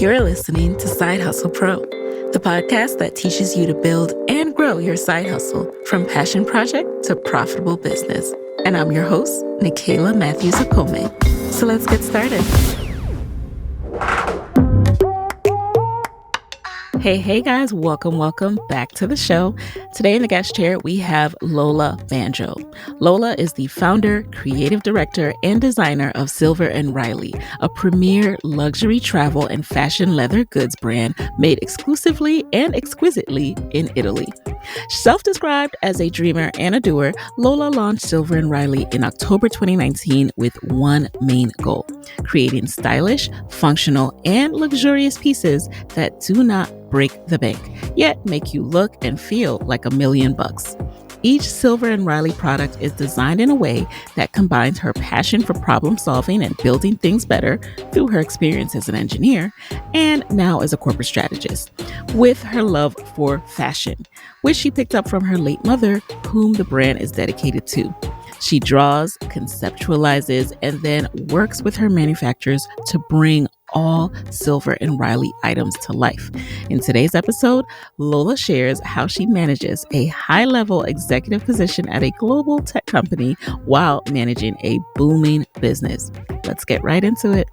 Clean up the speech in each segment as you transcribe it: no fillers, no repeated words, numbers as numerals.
You're listening to Side Hustle Pro, the podcast that teaches you to build and grow your side hustle from passion project to profitable business. And I'm your host, Nicaila Matthews Okome. So let's get started. Hey guys, welcome back to the show. Today in the guest chair, we have Lola Banjo. Lola is the founder, creative director, and designer of Silver & Riley, a premier luxury travel and fashion leather goods brand made exclusively and exquisitely in Italy. Self-described as a dreamer and a doer, Lola launched Silver & Riley in October 2019 with one main goal: creating stylish, functional, and luxurious pieces that do not break the bank, yet make you look and feel like $1,000,000. Each Silver & Riley product is designed in a way that combines her passion for problem solving and building things better through her experience as an engineer and now as a corporate strategist, with her love for fashion, which she picked up from her late mother, whom the brand is dedicated to. She draws, conceptualizes, and then works with her manufacturers to bring all Silver & Riley items to life. In today's episode, Lola shares how she manages a high-level executive position at a global tech company while managing a booming business. Let's get right into it.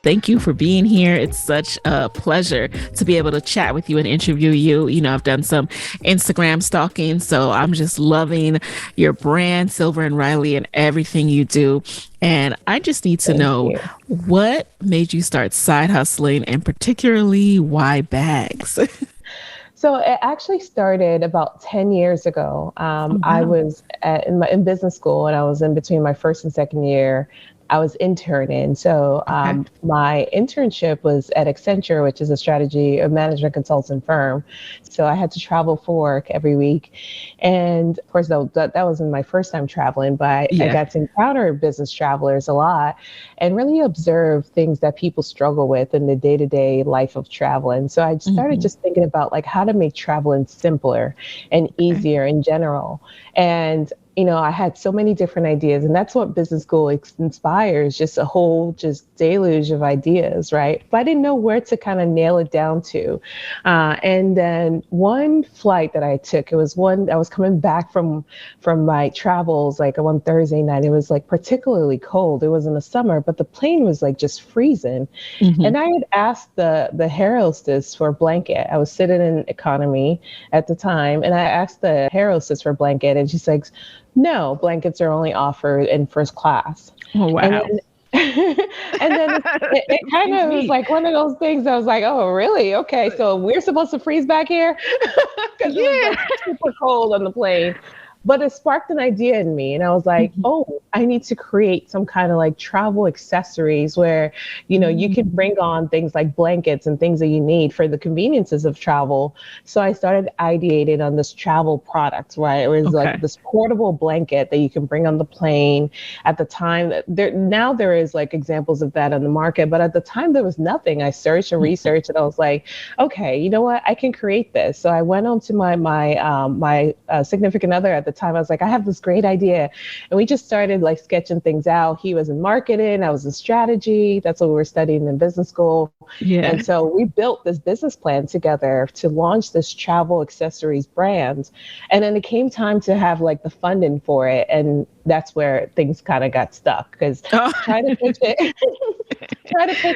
Thank you for being here. It's such a pleasure to be able to chat with you and interview you. You know, I've done some Instagram stalking, so I'm just loving your brand, Silver & Riley, and everything you do. And I just need to know what made you start side hustling, and particularly why bags? So it actually started about 10 years ago. I was in business school, and I was in between my first and second year. I was interning. So my internship was at Accenture, which is a strategy management consultant firm. So I had to travel for work every week. And of course, that wasn't my first time traveling, but I got to encounter business travelers a lot and really observe things that people struggle with in the day-to-day life of traveling. So I started just thinking about like how to make traveling simpler and easier in general. And you know, I had so many different ideas, and that's what business school inspires, just a whole deluge of ideas, right? But I didn't know where to kind of nail it down to. And then one flight that I took, I was coming back from my travels, like one Thursday night. It was like particularly cold. It was in the summer, but the plane was like just freezing. And I had asked the air hostess for a blanket. I was sitting in economy at the time, and I asked the air hostess for a blanket, and she's like, no, blankets are only offered in first class. Oh, wow. And then it kind of was like one of those things I was like, oh, really? Okay, so we're supposed to freeze back here? Because it was like super cold on the plane. But it sparked an idea in me, and I was like, oh, I need to create some kind of like travel accessories where, you know, you can bring on things like blankets and things that you need for the conveniences of travel. So I started ideating on this travel product, right? It was like this portable blanket that you can bring on the plane. At the time, there is like examples of that on the market, but at the time there was nothing. I searched and researched, and I was like, okay, you know what? I can create this. So I went on to my significant other at the time. I was like, I have this great idea. And we just started like sketching things out. He was in marketing, I was in strategy. That's what we were studying in business school. And so we built this business plan together to launch this travel accessories brand. And then it came time to have like the funding for it. And that's where things kind of got stuck, because trying to pitch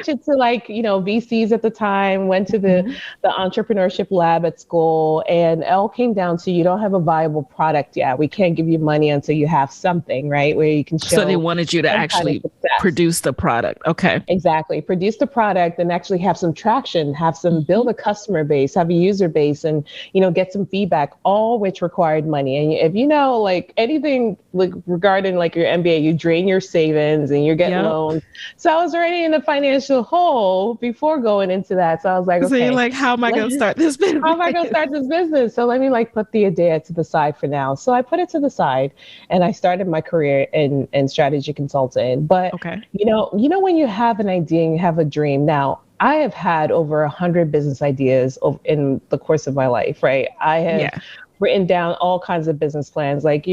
it to like, you know, VCs at the time, went to the entrepreneurship lab at school, and it all came down to, you don't have a viable product yet. We can't give you money until you have something, right, where you can show. So they wanted you to actually produce the product. Okay. Exactly. Produce the product and actually have some traction, have some build a customer base, have a user base, and, you know, get some feedback, all which required money. And if you know, like anything like regarding like your MBA, you drain your savings and you're getting loans. So I was already in a financial hole before going into that. So I was like, okay. So you're like, how am I going to start this business? How am I going to start this business? So let me like put the idea to the side for now. So I put it to the side, and I started my career in strategy consulting. But you know, when you have an idea and you have a dream. Now, I have had over 100 business ideas in the course of my life, right? I have written down all kinds of business plans. Like,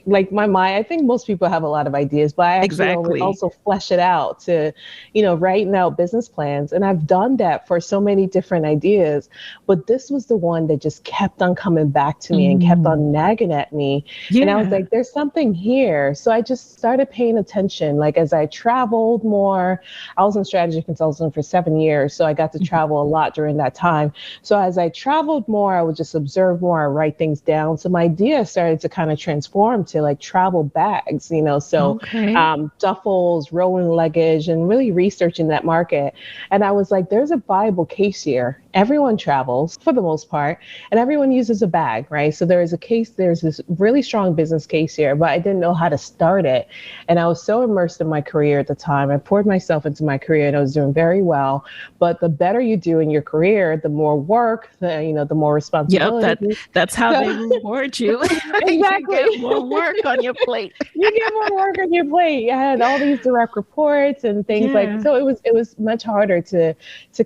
like my mind, I think most people have a lot of ideas, but I actually Exactly. also flesh it out to, writing out business plans. And I've done that for so many different ideas, but this was the one that just kept on coming back to me and kept Mm. on nagging at me. And I was Yeah. like, there's something here. So I just started paying attention. Like as I traveled more, I was in strategy consulting for 7 years. So I got to travel a lot during that time. So as I traveled more, I would just observe more, write things down. So my idea started to kind of transform to like travel bags, so Okay. duffels, rolling luggage, and really researching that market. And I was like, there's a viable case here. Everyone travels for the most part, and everyone uses a bag, right? So there's this really strong business case here, but I didn't know how to start it. And I was so immersed in my career at the time. I poured myself into my career and I was doing very well. But the better you do in your career, the more work, the more Yep, responsibility. that's how So they reward you. You exactly. get more work on your plate. You get more work on your plate. I had all these direct reports and things like, Yeah. so it was much harder to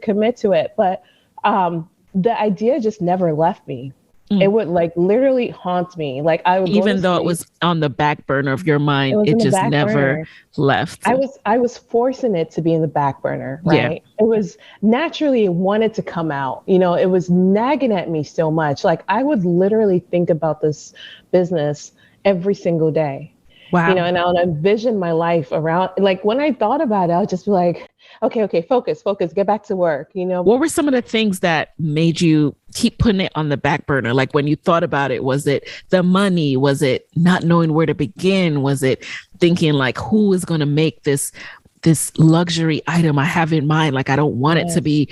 commit to it. But the idea just never left me. It Mm. would like literally haunt me. Like I would go to Even though it sleep. was on the back burner of your It mind, was it in the just back never burner. left. I was forcing it to be in the back burner, Yeah. right? It was naturally it wanted to come out. It was nagging at me so much. Like I would literally think about this business every single day. Wow. And I would envision my life around, like when I thought about it, I would just be like, okay, focus, get back to work. What were some of the things that made you keep putting it on the back burner? Like when you thought about it, was it the money? Was it not knowing where to begin? Was it thinking like, who is going to make this luxury item I have in mind? Like, I don't want it to Yes. be,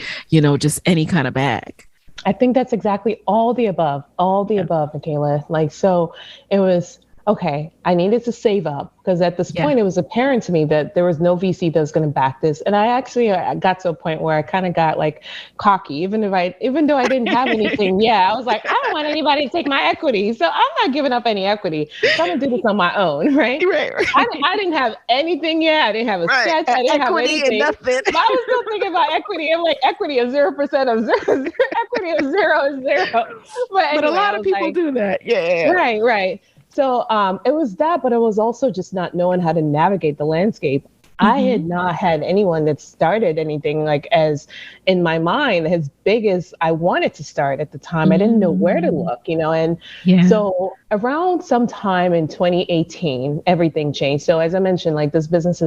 just any kind of bag. I think that's exactly all the Yeah. above, Michaela. Like, so it was, okay, I needed to save up because at this Yeah. point it was apparent to me that there was no VC that was going to back this. And I actually got to a point where I kind of got like cocky, even though I didn't have anything. Yeah, I was like, I don't want anybody to take my equity. So I'm not giving up any equity. So I'm going to do this on my own, right? Right. I didn't have anything yet. I didn't have a Right. sketch. I didn't have Equity and anything. nothing. But I was still thinking about equity. I'm like, equity of 0% of zero. Equity of zero is zero. But But a anyway, I lot of was people like, do that. Yeah. right. So it was that, but it was also just not knowing how to navigate the landscape. I Mm-hmm. had not had anyone that started anything like as in my mind as big as I wanted to start at the time. I didn't know where to Mm. look. And Yeah. so around sometime in 2018, everything changed. So as I mentioned, like this business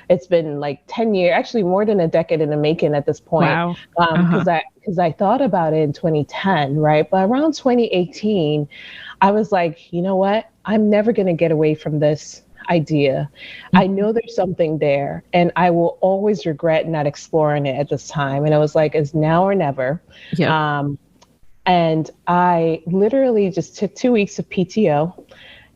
it's been like 10 years, actually more than a decade in the making at this point. Wow. Uh-huh. Because I thought about it in 2010, right? But around 2018, I was like, you know what? I'm never going to get away from this idea. I Mhm. know there's something there, and I will always regret not exploring it at this time. And I was like, it's now or never. Yep. Um, and I literally just took 2 weeks of PTO.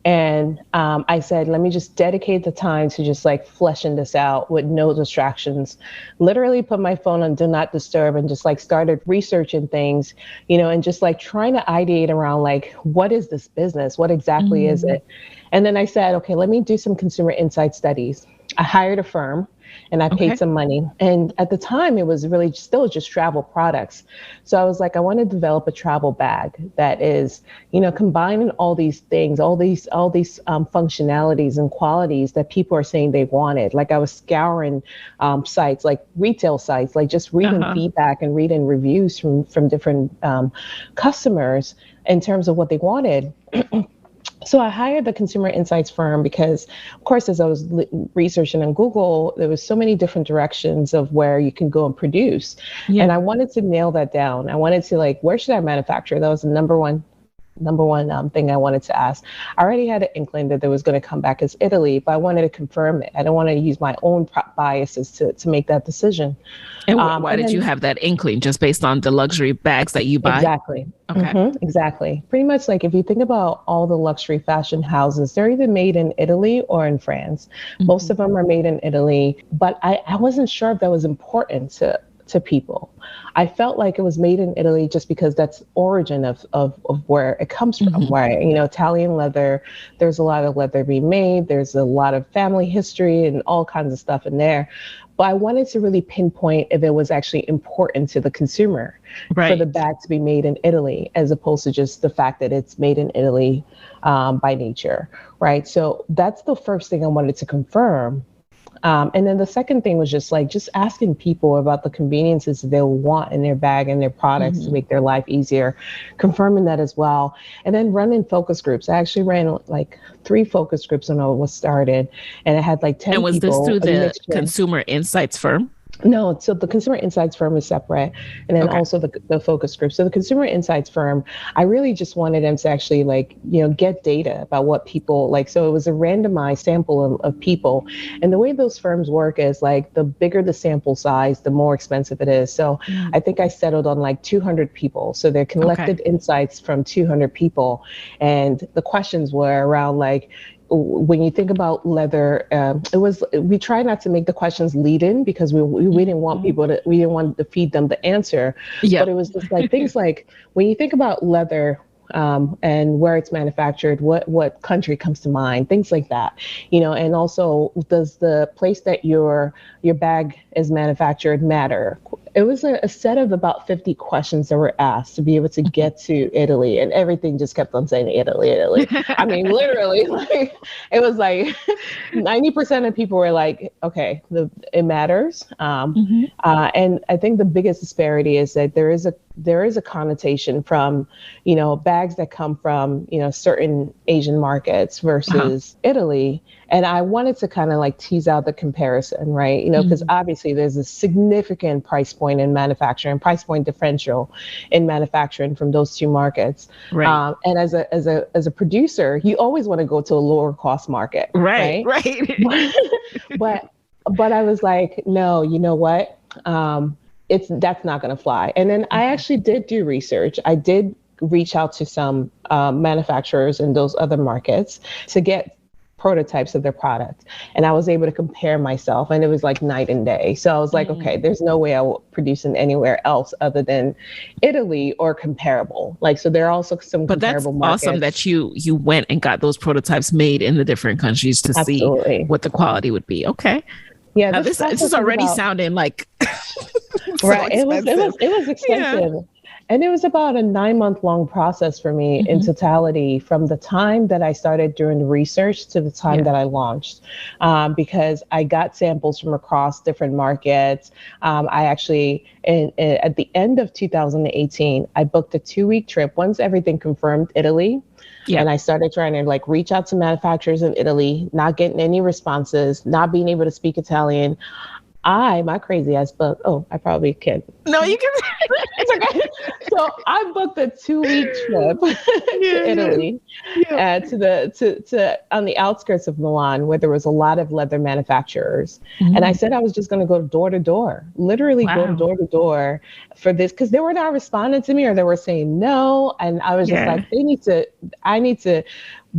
And I said, let me just dedicate the time to just like fleshing this out with no distractions. Literally put my phone on do not disturb and just like started researching things, and just like trying to ideate around like, what is this business? What exactly is Mm. it? And then I said, okay, let me do some consumer insight studies. I hired a firm and I paid Okay. some money. And at the time, it was really still just travel products. So I was like, I want to develop a travel bag that is, combining all these things, all these functionalities and qualities that people are saying they wanted. Like I was scouring sites, like retail sites, like just reading Uh-huh. feedback and reading reviews from different customers in terms of what they wanted. So I hired the consumer insights firm because, of course, as I was researching on Google, there was so many different directions of where you can go and produce. Yeah. And I wanted to nail that down. I wanted to like, where should I manufacture? That was the number one thing I wanted to ask. I already had an inkling that there was going to come back as Italy, but I wanted to confirm it. I don't want to use my own biases to make that decision. And why And did you then have that inkling? Just based on the luxury bags that you buy? exactly. Okay. Exactly. Pretty much like if you think about all the luxury fashion houses, they're either made in Italy or in France. Most Mhm. of them are made in Italy, but I wasn't sure if that was important to people. I felt like it was made in Italy just because that's origin of where it comes from, Mm-hmm. where, Italian leather, there's a lot of leather being made, there's a lot of family history and all kinds of stuff in there. But I wanted to really pinpoint if it was actually important to the consumer for the Right. bag to be made in Italy, as opposed to just the fact that it's made in Italy by nature, right? So that's the first thing I wanted to confirm. And then the second thing was just asking people about the conveniences they'll want in their bag and their products to Mm-hmm. make their life easier, confirming that as well. And then running focus groups. I actually ran like 3 focus groups when I was started, and I had like And 10 was this people, through a the mixture. consumer insights firm? No, so the consumer insights firm is separate, and then Okay. also the focus group. So the consumer insights firm, I really just wanted them to actually get data about what people like. So it was a randomized sample of people, and the way those firms work is like the bigger the sample size, the more expensive it is. So Mm. I think I settled on like 200 people. So they're Okay. collected insights from 200 people, and the questions were around like, when you think about leather, we try not to make the questions lead in because we didn't want Mhm. we didn't want to feed them the answer, but Yep. it was just like things like when you think about leather, and where it's manufactured, what country comes to mind, things like that, and also does the place that your bag is manufactured matter? It was a set of about 50 questions that were asked to be able to Mhm. get to Italy, and everything just kept on saying Italy, Italy. I mean, literally, like it was like 90% of people were like, okay, it matters. Mhm. And I think the biggest disparity is that there is a connotation from, bags that come from, certain Asian markets Uh-huh. versus Italy. And I wanted to kind of like tease out the comparison, right? Because Mhm. obviously there's a significant price point in manufacturing, price point differential in manufacturing from those two markets. Right. And as a producer, you always want to go to a lower cost market, Right. right? Right. but but I was like, no, you know what? That's not going to fly. And then I Mhm. actually did do research. I did reach out to some manufacturers in those other markets to get prototypes of their product, and I was able to compare myself, and it was like night and day. So I was like, okay, Mm. there's no way I will produce in anywhere else other than Italy or comparable. Like, so there are also some But that's comparable awesome markets. that you went and got those prototypes made in the different countries to see Absolutely. what the quality would be. Okay. Yeah, Now this this is process was already about. sounding like so Right. It was it expensive. was it was Yeah. expensive. And it was about a 9-month long process for me in Hmm. totality, from the time that I started doing the research to the time Yeah. that I launched, because I got samples from across different markets. I actually, at the end of 2018, I booked a 2-week trip once everything confirmed Italy. Yeah. And I started trying to like reach out to manufacturers in Italy, not getting any responses, not being able to speak Italian. My crazy ass book. Oh, I probably can. No, you can. It's okay. So I booked a 2-week trip Yeah. to Yeah. Italy, Yeah. to on the outskirts of Milan, where there was a lot of leather manufacturers. And I Mm. said I was just going to go door to door, literally go Wow. door to door for this, because they were not responding to me, or they were saying no. And I was just Yeah. like, I need to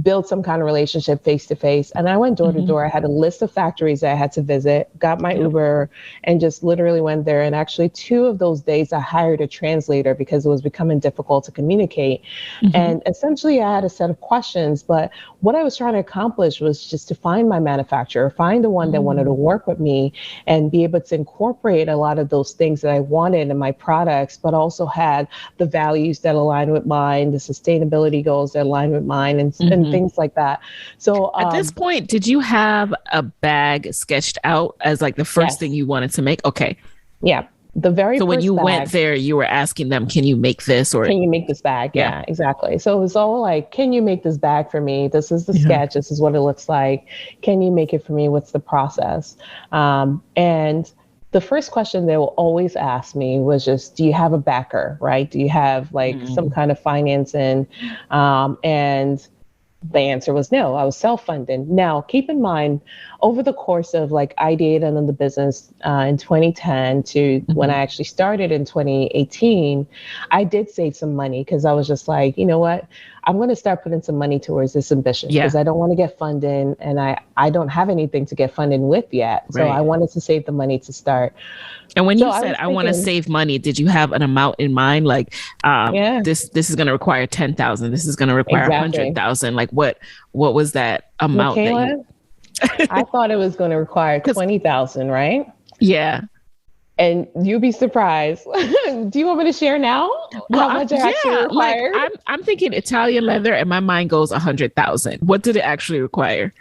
build some kind of relationship face to face. And I went door to Hmm. door. I had a list of factories that I had to visit, got my Yep. Uber, and just literally went there. And actually, 2 of those days, I hired a translator because it was becoming difficult to communicate. Hmm. And essentially, I had a set of questions. But what I was trying to accomplish was just to find my manufacturer, find the one that wanted to Mm. work with me, and be able to incorporate a lot of those things that I wanted in my products, but also had the values that align with mine, the sustainability goals that align with mine, and Hmm. things like that. So, At this point, did you have a bag sketched out as like the first thing yes, you wanted to make? Okay. yeah. The very So when you first went bag, there, you were asking them, can you make this? Or, can you make this bag? yeah. Yeah, exactly. So it was all like, can you make this bag for me? This is the Yeah. sketch. This is what it looks like. Can you make it for me? What's the process? And the first question they will always ask me was just, do you have a backer, right? Do you have like some Mm. kind of financing? And The answer was no. I was self-funded. Now, keep in mind, over the course of like ideating on the business in 2010 to when I actually started in 2018, I did save some money because I was just like, you know what? I'm going to start putting some money towards this ambition because Yeah. I don't want to get funding and I don't have anything to get funding with yet. So I Right. wanted to save the money to start. And when So you I said was I want to thinking, save money, did you have an amount in mind? Like, yeah, this is going to require 10,000. This is going to require a hundred exactly. thousand. Like, what was that amount that you? Michaela, I thought it was going to require Because 20,000, right? yeah. And you'll be surprised. Do you want me to share now Well, how much it actually yeah. Like required? I'm thinking Italian leather, and my mind goes 100,000. What did it actually require?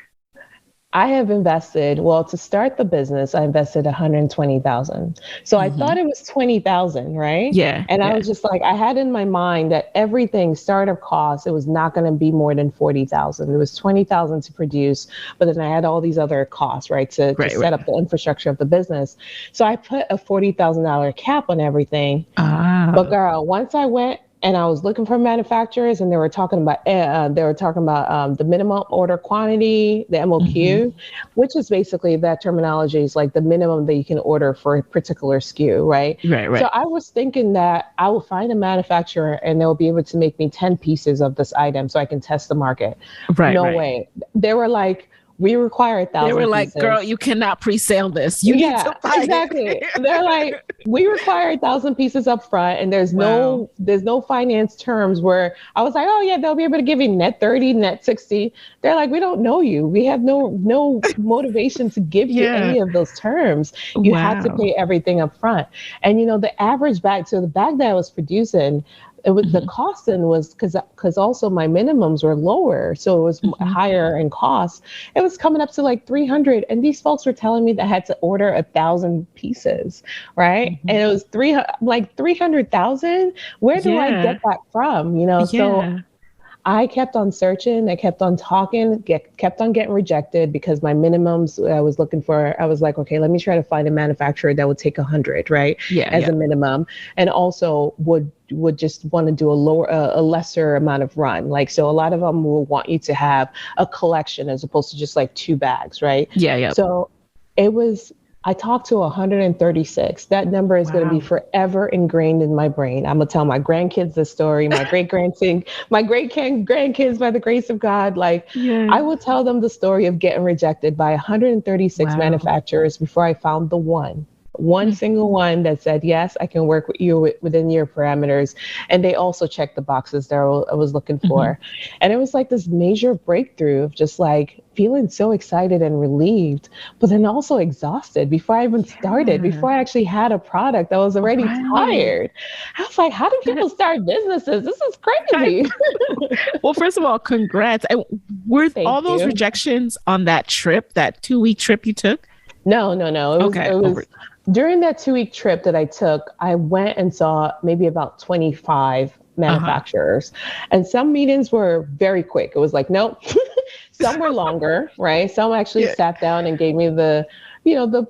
I have invested, well, to start the business, I invested 120,000. So I thought it was 20,000, right? Yeah. And I Yeah. was just like, I had in my mind that everything startup costs, it was not going to be more than 40,000. It was 20,000 to produce, but then I had all these other costs, right, to Right. set Right. up the infrastructure of the business. So I put a $40,000 cap on everything. But Ah. girl, once I went and I was looking for manufacturers, and they were talking about the minimum order quantity, the MOQ, which is basically that terminology is like the minimum that you can order for a particular SKU, right? Right. So Right. I was thinking that I will find a manufacturer and they'll be able to make me 10 pieces of this item so I can test the market. Right. No Right. way. They were like, we require a They were thousand like, "Girl, pieces. you cannot pre-sale this. You need Yeah, to buy exactly. They're like, it." we require 1,000 pieces up front, and there's Wow. no finance terms where I was like, oh yeah, they'll be able to give you net 30, net 60. They're like, we don't know you. We have no motivation to give you Yeah. any of those terms. You had to Wow. pay everything up front. And the average bag, so the bag that I was producing, it was the Mhm. costing was because also my minimums were lower, so it was Mhm. higher in cost. It was coming up to like 300, and these folks were telling me that I had to order 1,000 pieces, right? And Mhm. it was like 300,000. Where do I Yeah. get that from? So Yeah. I kept on searching. I kept on talking, kept on getting rejected because my minimums I was looking for, I was like, okay, let me try to find a manufacturer that would take 100, right, Yeah. as Yeah. a minimum, and also would just want to do a lesser amount of run. Like, so a lot of them will want you to have a collection as opposed to just like two bags, right? Yeah. Yeah. So it was I talked to 136. That number is going to be Wow. forever ingrained in my brain. I'm going to tell my grandkids this story, my great grandkids, by the grace of God. Like, Yeah. I will tell them the story of getting rejected by 136 Wow. manufacturers before I found the one Mm. single one that said, yes, I can work with you within your parameters. And they also checked the boxes that I was looking Mhm. for. And it was like this major breakthrough of just like feeling so excited and relieved, but then also exhausted before I even started, Yeah. before I actually had a product that was already Right. tired. I was like, how do That, people start businesses? This is I crazy. Well, first of all, congrats. And were Thank all those you. rejections on that trip, that 2 week trip you took? No, no, no. It Okay. Over. was during that 2 week trip that I took, I went and saw maybe about 25 Uh-huh. manufacturers. And some meetings were very quick. It was like, nope. Some were longer, right? Some actually Yeah. sat down and gave me the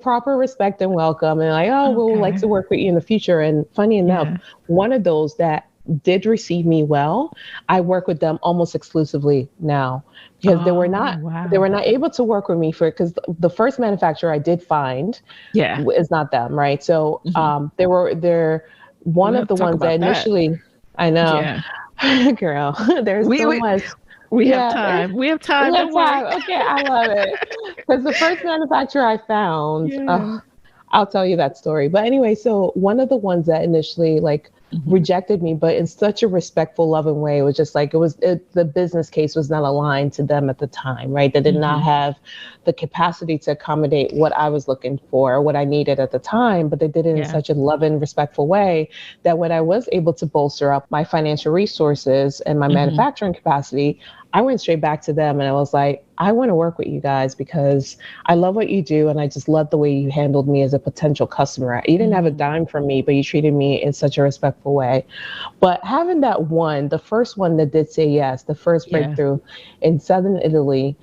proper respect and welcome and like, oh, we'll like Okay. to work with you in the future. And funny enough, Yeah. one of those that did receive me well, I work with them almost exclusively now because they were Oh, not they were wow. not able to work with me for because the first manufacturer I did find Yeah. is not them, right? So Hmm. they're one We of have to the talk ones that about that. initially, I know, Yeah. girl, there's We so we much. we have Yeah, time. We have we time. have Don't worry. time. Okay, I love it. Because the first manufacturer I found, Yeah. I'll tell you that story. But anyway, so one of the ones that initially like Hmm. rejected me, but in such a respectful, loving way, it was just like the business case was not aligned to them at the time, right? They did not Hmm. have the capacity to accommodate what I was looking for, what I needed at the time, but they did it in Yeah. such a loving, respectful way that when I was able to bolster up my financial resources and my Hmm. manufacturing capacity, I went straight back to them and I was like, I want to work with you guys because I love what you do. And I just love the way you handled me as a potential customer. You didn't have a Mm. dime from me, but you treated me in such a respectful way. But having that one, the first one that did say yes, the first Yeah. breakthrough in Southern Italy,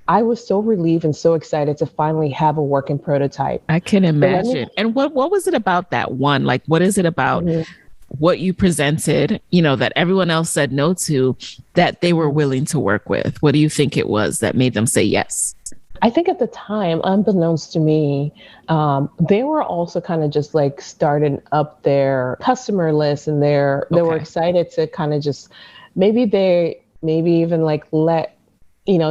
I was so relieved and so excited to finally have a working prototype. I can So let me, imagine. And what was it about that one? Like, what is it about Mhm. what you presented, that everyone else said no to, that they were willing to work with? What do you think it was that made them say yes? I think at the time, unbeknownst to me, they were also kind of just like starting up their customer list, and they were excited to kind of just maybe even like let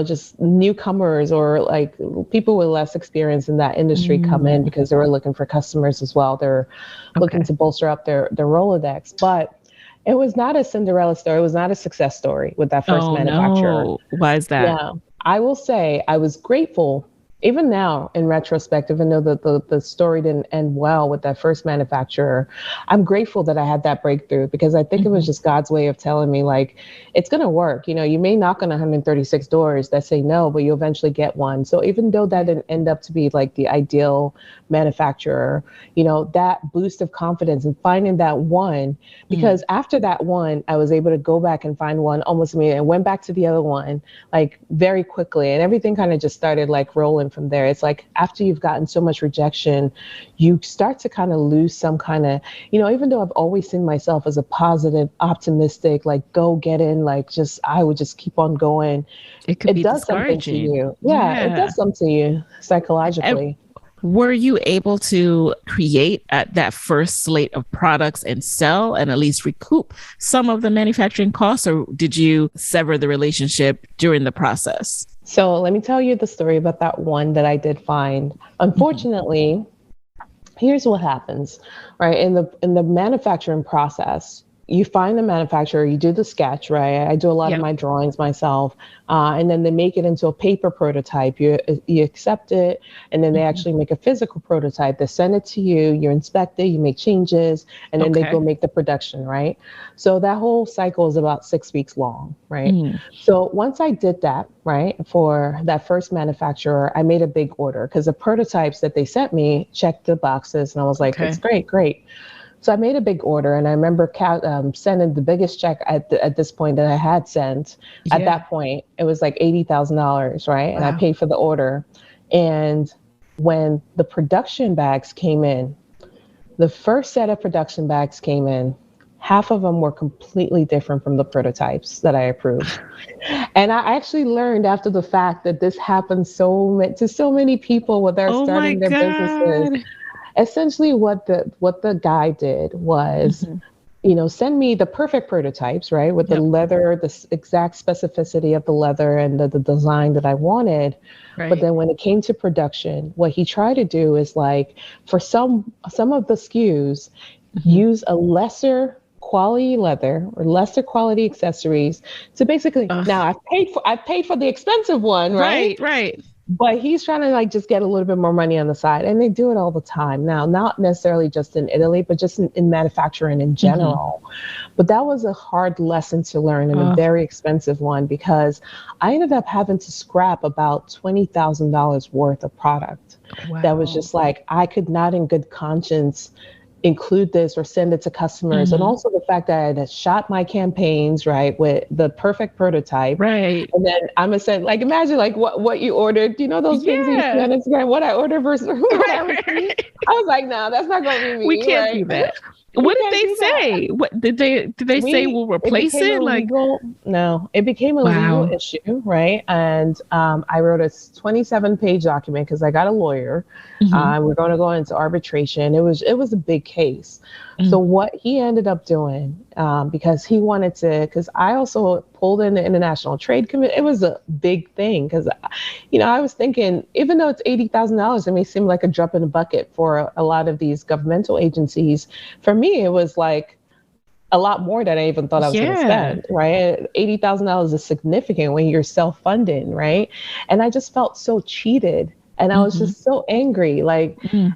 just newcomers or like people with less experience in that industry come in, because they were looking for customers as well. They're looking to bolster up their Rolodex. But it was not a Cinderella story. It was not a success story with that first manufacturer. No. Why is that? Yeah, I will say I was grateful. Even now, in retrospect, even though the story didn't end well with that first manufacturer, I'm grateful that I had that breakthrough, because I think it was just God's way of telling me, like, it's going to work. You may knock on 136 doors that say no, but you eventually get one. So even though that didn't end up to be like the ideal manufacturer, that boost of confidence and finding that one, because after that one, I was able to go back and find one almost immediately, and went back to the other one like very quickly, and everything kind of just started like rolling from there. It's like after you've gotten so much rejection, you start to kind of lose some kind of, even though I've always seen myself as a positive, optimistic, like go get in, like I would just keep on going. It does something to you. Yeah, it does something to you psychologically. Were you able to create at that first slate of products and sell and at least recoup some of the manufacturing costs, or did you sever the relationship during the process? So let me tell you the story about that one that I did find. Unfortunately, here's what happens, right? In the manufacturing process, you find the manufacturer, you do the sketch, right? I do a lot of my drawings myself, and then they make it into a paper prototype. You accept it, and then they actually make a physical prototype. They send it to you, you inspect it, you make changes, and then they go make the production, right? So that whole cycle is about 6 weeks long, right? So once I did that, right, for that first manufacturer, I made a big order, because the prototypes that they sent me checked the boxes, and I was like, it's great. So I made a big order, and I remember sending the biggest check at this point that I had sent. At that point, it was like $80,000, right? Wow. And I paid for the order. And when the production bags came in, the first set of production bags came in, half of them were completely different from the prototypes that I approved. And I actually learned after the fact that this happens to so many people when they're starting their businesses. Essentially, what the guy did was, send me the perfect prototypes, right, with the leather, the exact specificity of the leather and the design that I wanted. Right. But then when it came to production, what he tried to do is, like, for some of the SKUs, use a lesser quality leather or lesser quality accessories to basically, now I've paid for the expensive one, right? Right. But he's trying to like just get a little bit more money on the side. And they do it all the time now, not necessarily just in Italy, but just in manufacturing in general. But that was a hard lesson to learn, and a very expensive one, because I ended up having to scrap about $20,000 worth of product. Wow. That was just like, I could not in good conscience include this or send it to customers. And also the fact that I had shot my campaigns, right, with the perfect prototype. Right. And then I'm gonna send, like, imagine like what you ordered, those things that you see on Instagram, what I ordered versus what I received. I was like, no, that's not gonna be me. We can't do that. What did they say? What did they say? We'll replace it? No, it became a legal issue, right? And I wrote a 27-page document, because I got a lawyer. We're going to go into arbitration. It was a big case. So what he ended up doing, because he wanted to, because I also pulled in the International Trade Commission. It was a big thing, because I was thinking, even though it's $80,000, it may seem like a drop in the bucket for a lot of these governmental agencies. For me, it was like a lot more than I even thought I was going to spend, right? $80,000 is significant when you're self-funding, right? And I just felt so cheated. And I was just so angry,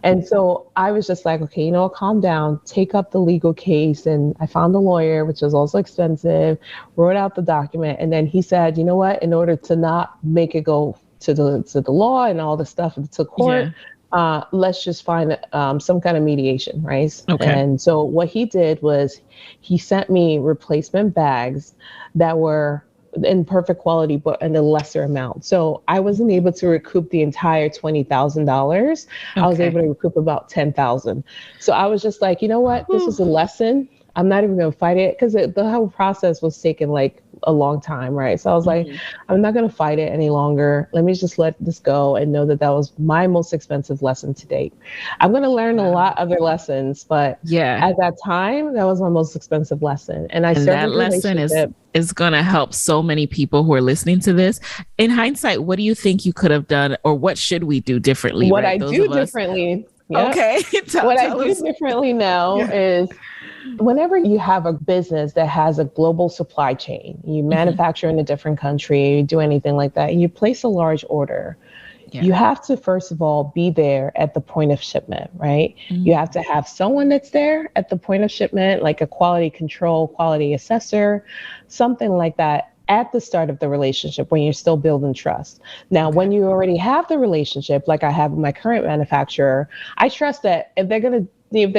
and so I was just like, okay, calm down, take up the legal case. And I found a lawyer, which was also expensive, wrote out the document. And then he said, you know what, in order to not make it go to the law and all the stuff to court, let's just find some kind of mediation, right? Okay. And so what he did was he sent me replacement bags that were in perfect quality, but in a lesser amount. So I wasn't able to recoup the entire $20,000. I was able to recoup about $10,000. So I was just like, you know what? This was a lesson. I'm not even going to fight it because the whole process was taking like a long time, right? So I was like, Mhm. I'm not going to fight it any longer. Let me just let this go and know that that was my most expensive lesson to date. I'm going to learn a Wow. lot other lessons, but Yeah. at that time, that was my most expensive lesson. And I And served a that lesson relationship. is going to help so many people who are listening to this. In hindsight, what do you think you could have done, or what should we do differently, What right? I Those do of us. differently, yep. Okay. tell, What I tell do us. differently now Yeah. is whenever you have a business that has a global supply chain, you Hmm. manufacture in a different country, you do anything like that, and you place a large order, Yeah. you have to first of all be there at the point of shipment, right? You have Mm. to have someone that's there at the point of shipment, like a quality control, quality assessor, something like that at the start of the relationship when you're still building trust. Now, Okay. when you already have the relationship, like I have with my current manufacturer, I trust that if they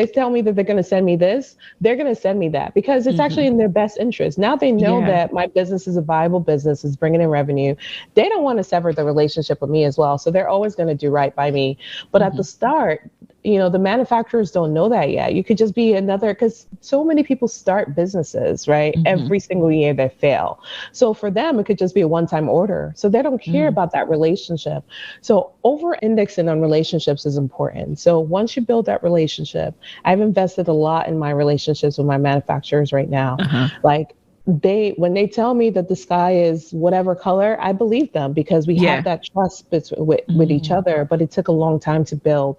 tell me that they're going to send me this, they're going to send me that because it's Hmm. actually in their best interest. Now they know Yeah. that my business is a viable business, is bringing in revenue. They don't want to sever the relationship with me as well. So they're always going to do right by me. But at Hmm. the start, the manufacturers don't know that yet. You could just be another, because so many people start businesses, right? Hmm. Every single year they fail. So for them, it could just be a one time order. So they don't care Mm. about that relationship. So over indexing on relationships is important. So once you build that relationship, I've invested a lot in my relationships with my manufacturers right now. Uh-huh. Like, when they tell me that the sky is whatever color, I believe them because we have Yeah. that trust with each Mm. other, but it took a long time to build.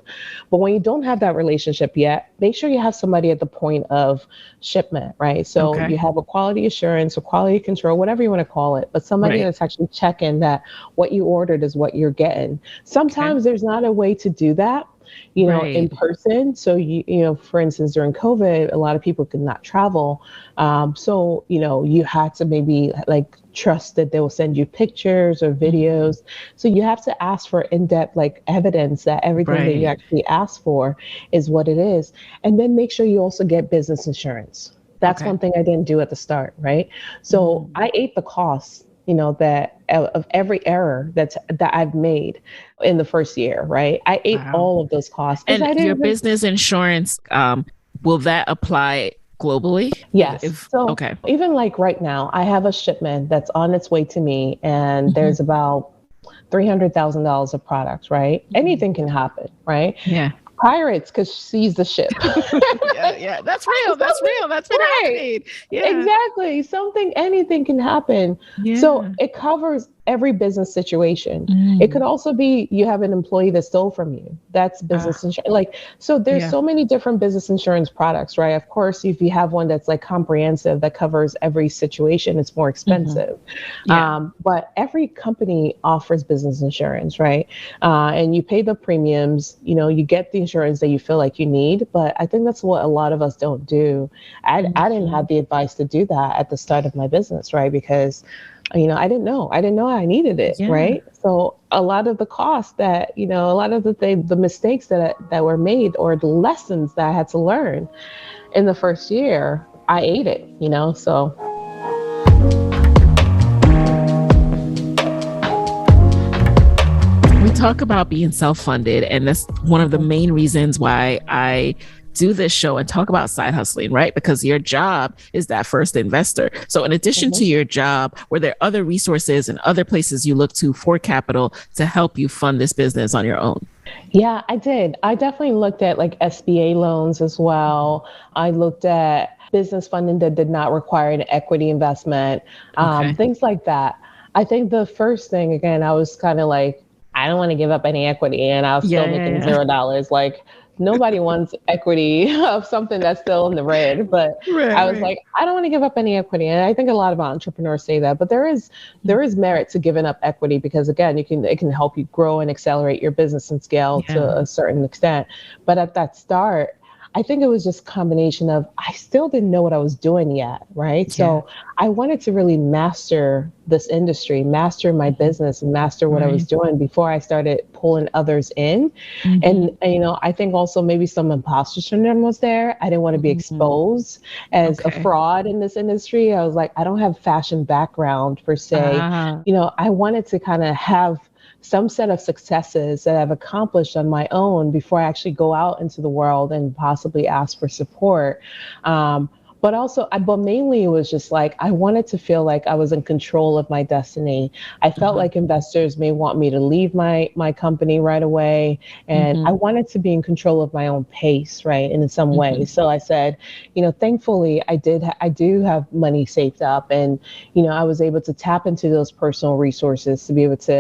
But when you don't have that relationship yet, make sure you have somebody at the point of shipment, right? So Okay. you have a quality assurance or quality control, whatever you want to call it, but somebody Right. that's actually checking that what you ordered is what you're getting. Okay. Sometimes there's not a way to do that, in Right. person. So for instance, during COVID, a lot of people could not travel. So you had to maybe like trust that they will send you pictures or Mhm. videos. So you have to ask for in-depth like evidence that everything that you Right. actually asked for is what it is. And then make sure you also get business insurance. That's Okay. one thing I didn't do at the start, right? So Mm. I ate the costs, that of every error that I've made in the first year, right? I ate Wow. all of those costs because And I your didn't really. business insurance, will that apply globally? Yes. If So okay. even like right now, I have a shipment that's on its way to me, and Mhm. there's about $300,000 of products, right? Mhm. Anything can happen, right? Yeah. Pirates could seize the ship. Yeah, yeah. That's real. That's Something, real. That's been right. happening. Yeah. Exactly. Anything can happen. So Yeah. it covers every business situation. It could Mm. also be you have an employee that stole from you. That's Uh, business insurance. Like, so there's yeah. so many different business insurance products, right? Of course, if you have one that's like comprehensive that covers every situation, it's more Hmm. expensive. Yeah. But every company offers business insurance, right? And you pay the premiums, you get the insurance that you feel like you need. But I think that's what a lot of us don't do. I didn't Hmm. have the advice to do that at the start of my business, right? Because I didn't know I needed it, Yeah. right? So a lot of the costs that, a lot of the mistakes that were made or the lessons that I had to learn in the first year, I ate it. So We talk about being self-funded, and that's one of the main reasons why I do this show and talk about side hustling, right? Because your job is that first investor. So in addition mhm. to your job, were there other resources and other places you look to for capital to help you fund this business on your own? Yeah, I did. I definitely looked at like SBA loans as well. I looked at business funding that did not require an equity investment, Okay. things like that. I think the first thing, again, I was kind of like, I don't want to give up any equity, and I was Yeah, still yeah, making yeah. $0. Like, nobody wants equity of something that's still in the red. But Right, I was right. like, I don't want to give up any equity. And I think a lot of entrepreneurs say that, but there is merit to giving up equity because again, it can help you grow and accelerate your business and scale Yeah. to a certain extent. But at that start, I think it was just a combination of I still didn't know what I was doing yet, right? Yeah. So I wanted to really master this industry, master my Mhm. business, and master what I was Right. doing before I started pulling others in. And, Mhm. I think also maybe some imposter syndrome was there. I didn't want to be Mhm. exposed as a Okay. fraud in this industry. I was like, I don't have fashion background per se. Ah, I wanted to kind of have some set of successes that I've accomplished on my own before I actually go out into the world and possibly ask for support. Um, but also but mainly it was just like I wanted to feel like I was in control of my destiny. I felt Uh-huh. like investors may want me to leave my company right away, and I Mm-hmm. wanted to be in control of my own pace, right, in some Mm-hmm. way. So I said, thankfully I do have money saved up, and I was able to tap into those personal resources to be able to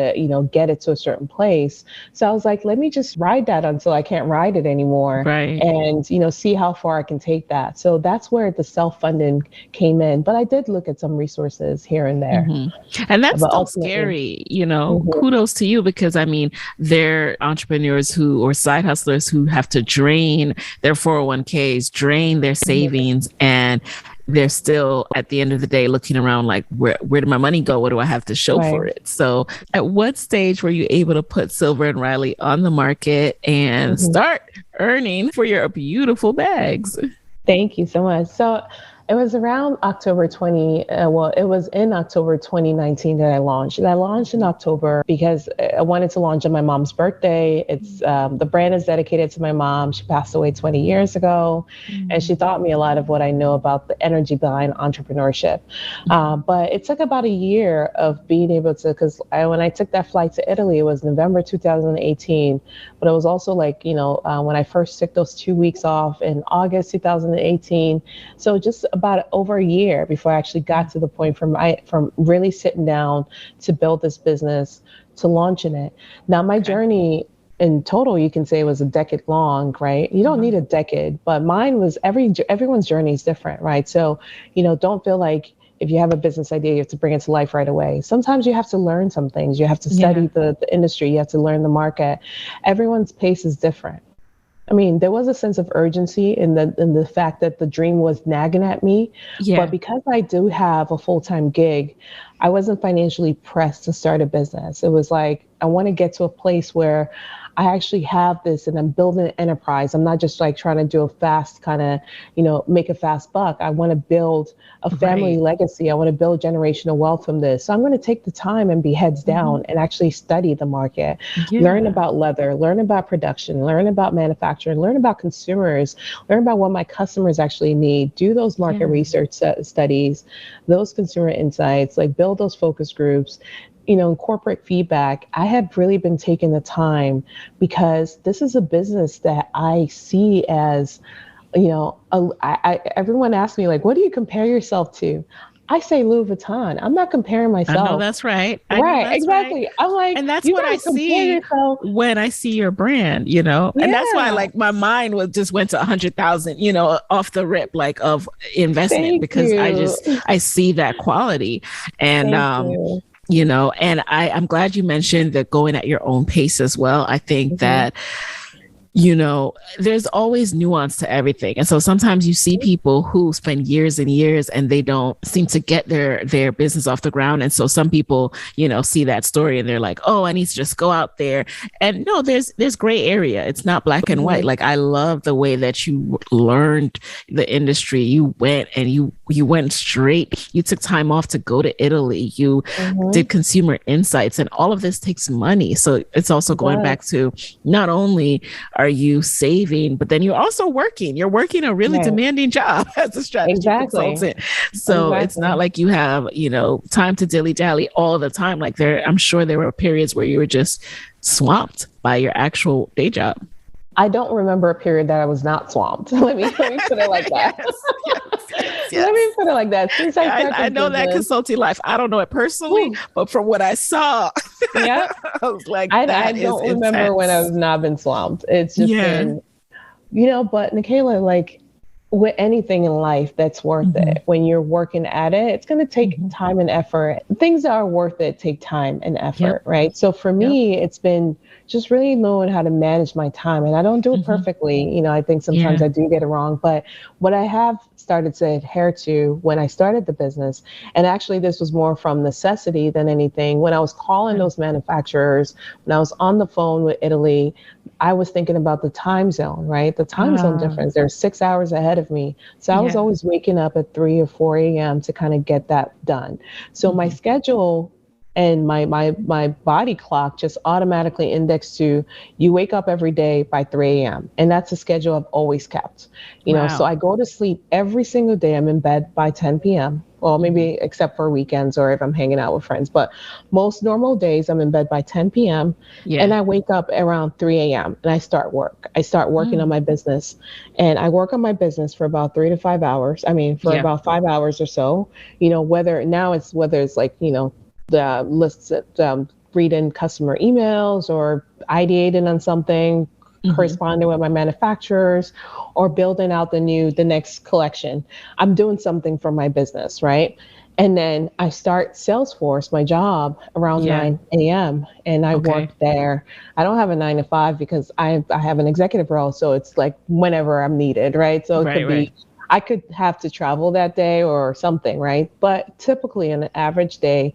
get it to a certain place. So I was like, let me just ride that until I can't ride it anymore, Right. and see how far I can take that. So that's where the self-funding came in. But I did look at some resources here and there. Hmm. And that's But still ultimately, scary, mhm, kudos to you because I mean, they're entrepreneurs who or side hustlers who have to drain their 401ks, drain their mhm, savings, and they're still at the end of the day looking around like, where did my money go? What do I have to show for right. it? So, at what stage were you able to put Silver and Riley on the market and Mhm. start earning for your beautiful bags? Thank you so much. So it was around October 20, well, it was in October 2019 that I launched. And I launched in October because I wanted to launch on my mom's birthday. The brand is dedicated to my mom. She passed away 20 years ago, and she taught me a lot of what I know about the energy behind entrepreneurship. But it took about a year of being able to, because when I took that flight to Italy, it was November 2018. But it was also like, when I first took those 2 weeks off in August 2018. So just about over a year before I actually got to the point from really sitting down to build this business to launching it. Now, my Okay. journey in total, you can say was a decade long, right? You don't Uh-huh. need a decade, but mine was everyone's journey is different, right? So, don't feel like if you have a business idea, you have to bring it to life right away. Sometimes you have to learn some things. You have to Yeah. study the industry. You have to learn the market. Everyone's pace is different. I mean, there was a sense of urgency in the fact that the dream was nagging at me, but Yeah. because I do have a full-time gig, I wasn't financially pressed to start a business. It was like I want to get to a place where I actually have this and I'm building an enterprise. I'm not just like trying to do a fast kind of, make a fast buck. I want to build a family Right. legacy. I want to build generational wealth from this. So I'm going to take the time and be heads Hmm. down and actually study the market, learn Yeah. about leather, learn about production, learn about manufacturing, learn about consumers, learn about what my customers actually need, do those market Yeah. research studies, those consumer insights, like build those focus groups, corporate feedback. I have really been taking the time because this is a business that I see as, everyone asks me like, what do you compare yourself to? I say Louis Vuitton. I'm not comparing I know myself. that's right. I know Right, that's right. exactly. I'm like, And that's you what I gotta compare see yourself. when I see your brand, and that's why Yeah, like my mind was just went to 100,000, off the rip, like of investment, thank because you. I see that quality. And, Thank you. and I'm glad you mentioned that going at your own pace as well. I think Mhm. that there's always nuance to everything. And so sometimes you see people who spend years and years and they don't seem to get their business off the ground. And so some people, see that story and they're like, oh, I need to just go out there. And no, there's gray area. It's not black and white. Mhm. Like I love the way that you learned the industry. You went and you went straight. You took time off to go to Italy. You did Mhm. consumer insights, and all of this takes money. So it's also It going back does. to not only are you saving, but then you're also working. You're working a really Right. demanding job as a strategy Exactly. consultant. So it's not Exactly. like you have, time to dilly dally all the time. Like I'm sure there were periods where you were just swamped by your actual day job. I don't remember a period that I was not swamped. Let me put it like that. Yes, yes, yes, Let me yes. put it like that. Since I Yeah, started I this know that business, consulting life. I don't know it personally, whew, but from what I saw, yeah, I was like, I that is don't remember when intense. I've not been swamped. It's just Yeah. been, but Nikayla, like with anything in life that's worth Mm-hmm. it, when you're working at it, it's going to take Mm-hmm. time and effort. Things that are worth it take time and Yep. effort, right? So for Yep. me, it's been just really knowing how to manage my time. And I don't do it Mm-hmm. perfectly. I think sometimes Yeah. I do get it wrong. But what I have started to adhere to when I started the business, and actually this was more from necessity than anything, when I was calling Okay. those manufacturers, when I was on the phone with Italy, I was thinking about the time zone, right? The time zone Ah, difference. They're 6 hours ahead of me. So I was yeah. always waking up at 3 or 4 a.m. to kind of get that done. So my Mm-hmm. schedule and my body clock just automatically indexed to, you wake up every day by 3 a.m. And that's a schedule I've always kept. So Wow. I go to sleep every single day. I'm in bed by 10 p.m. Well, Mhm. maybe except for weekends or if I'm hanging out with friends, but most normal days I'm in bed by 10 p.m. and Yeah. I wake up around 3 a.m. and I start work. I start working on Mm. my business, and I work on my business for about 3 to 5 hours. I mean, for Yeah. about 5 hours or so. Whether it's like the lists that reading customer emails or ideating on something, Hmm. corresponding with my manufacturers, or building out the next collection. I'm doing something for my business, right? And then I start Salesforce, my job, around Yeah. 9 a.m. and I Okay. work there. I don't have a 9 to 5 because I have an executive role, so it's like whenever I'm needed, right? So it Right. could be, Right. I could have to travel that day or something, right? But typically, on an average day,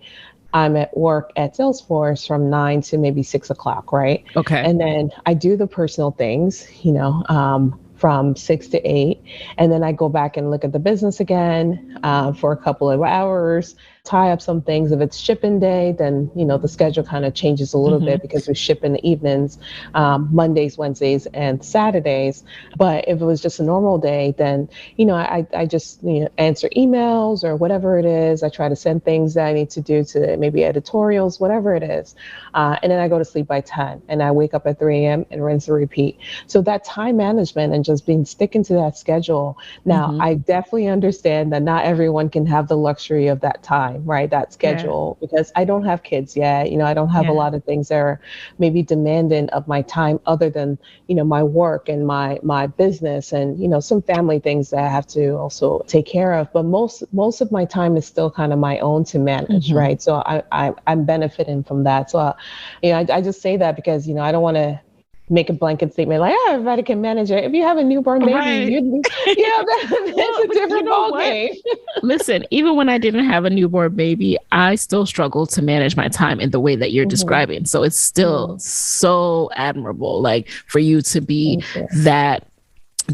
I'm at work at Salesforce from 9 to maybe 6 o'clock, right? Okay. And then I do the personal things, from 6 to 8. And then I go back and look at the business again for a couple of hours, tie up some things. If it's shipping day, then, the schedule kind of changes a little Hmm. bit because we ship in the evenings, Mondays, Wednesdays, and Saturdays. But if it was just a normal day, then I just answer emails or whatever it is. I try to send things that I need to do to maybe editorials, whatever it is. And then I go to sleep by 10 and I wake up at 3 a.m. and rinse and repeat. So that time management and just being sticking to that schedule. Now, Hmm. I definitely understand that not everyone can have the luxury of that time, right? That Yeah. schedule, because I don't have kids yet. I don't have a Yeah. lot of things that are maybe demanding of my time other than my work and my business and some family things that I have to also take care of. But most of my time is still kind of my own to manage, Hmm. right? So I'm benefiting from that. So I just say that because I don't want to make a blanket statement like, oh, everybody can manage it. If you have a newborn baby, Right. that's Well, a but you different know ball what? game. Listen, even when I didn't have a newborn baby, I still struggle to manage my time in the way that you're Hmm. describing. So it's still Hmm. so admirable, like for you to be Thank you. that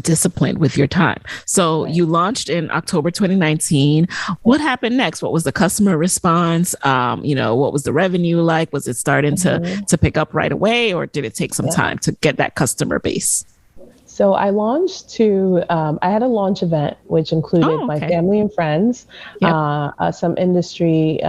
disciplined with your time. So Right. you launched in October 2019. Yep. What happened next? What was the customer response? What was the revenue like? Was it starting to Hmm. pick up right away, or did it take some Yep. time to get that customer base? So I had a launch event, which included Oh, my okay. family and friends, Yep. some industry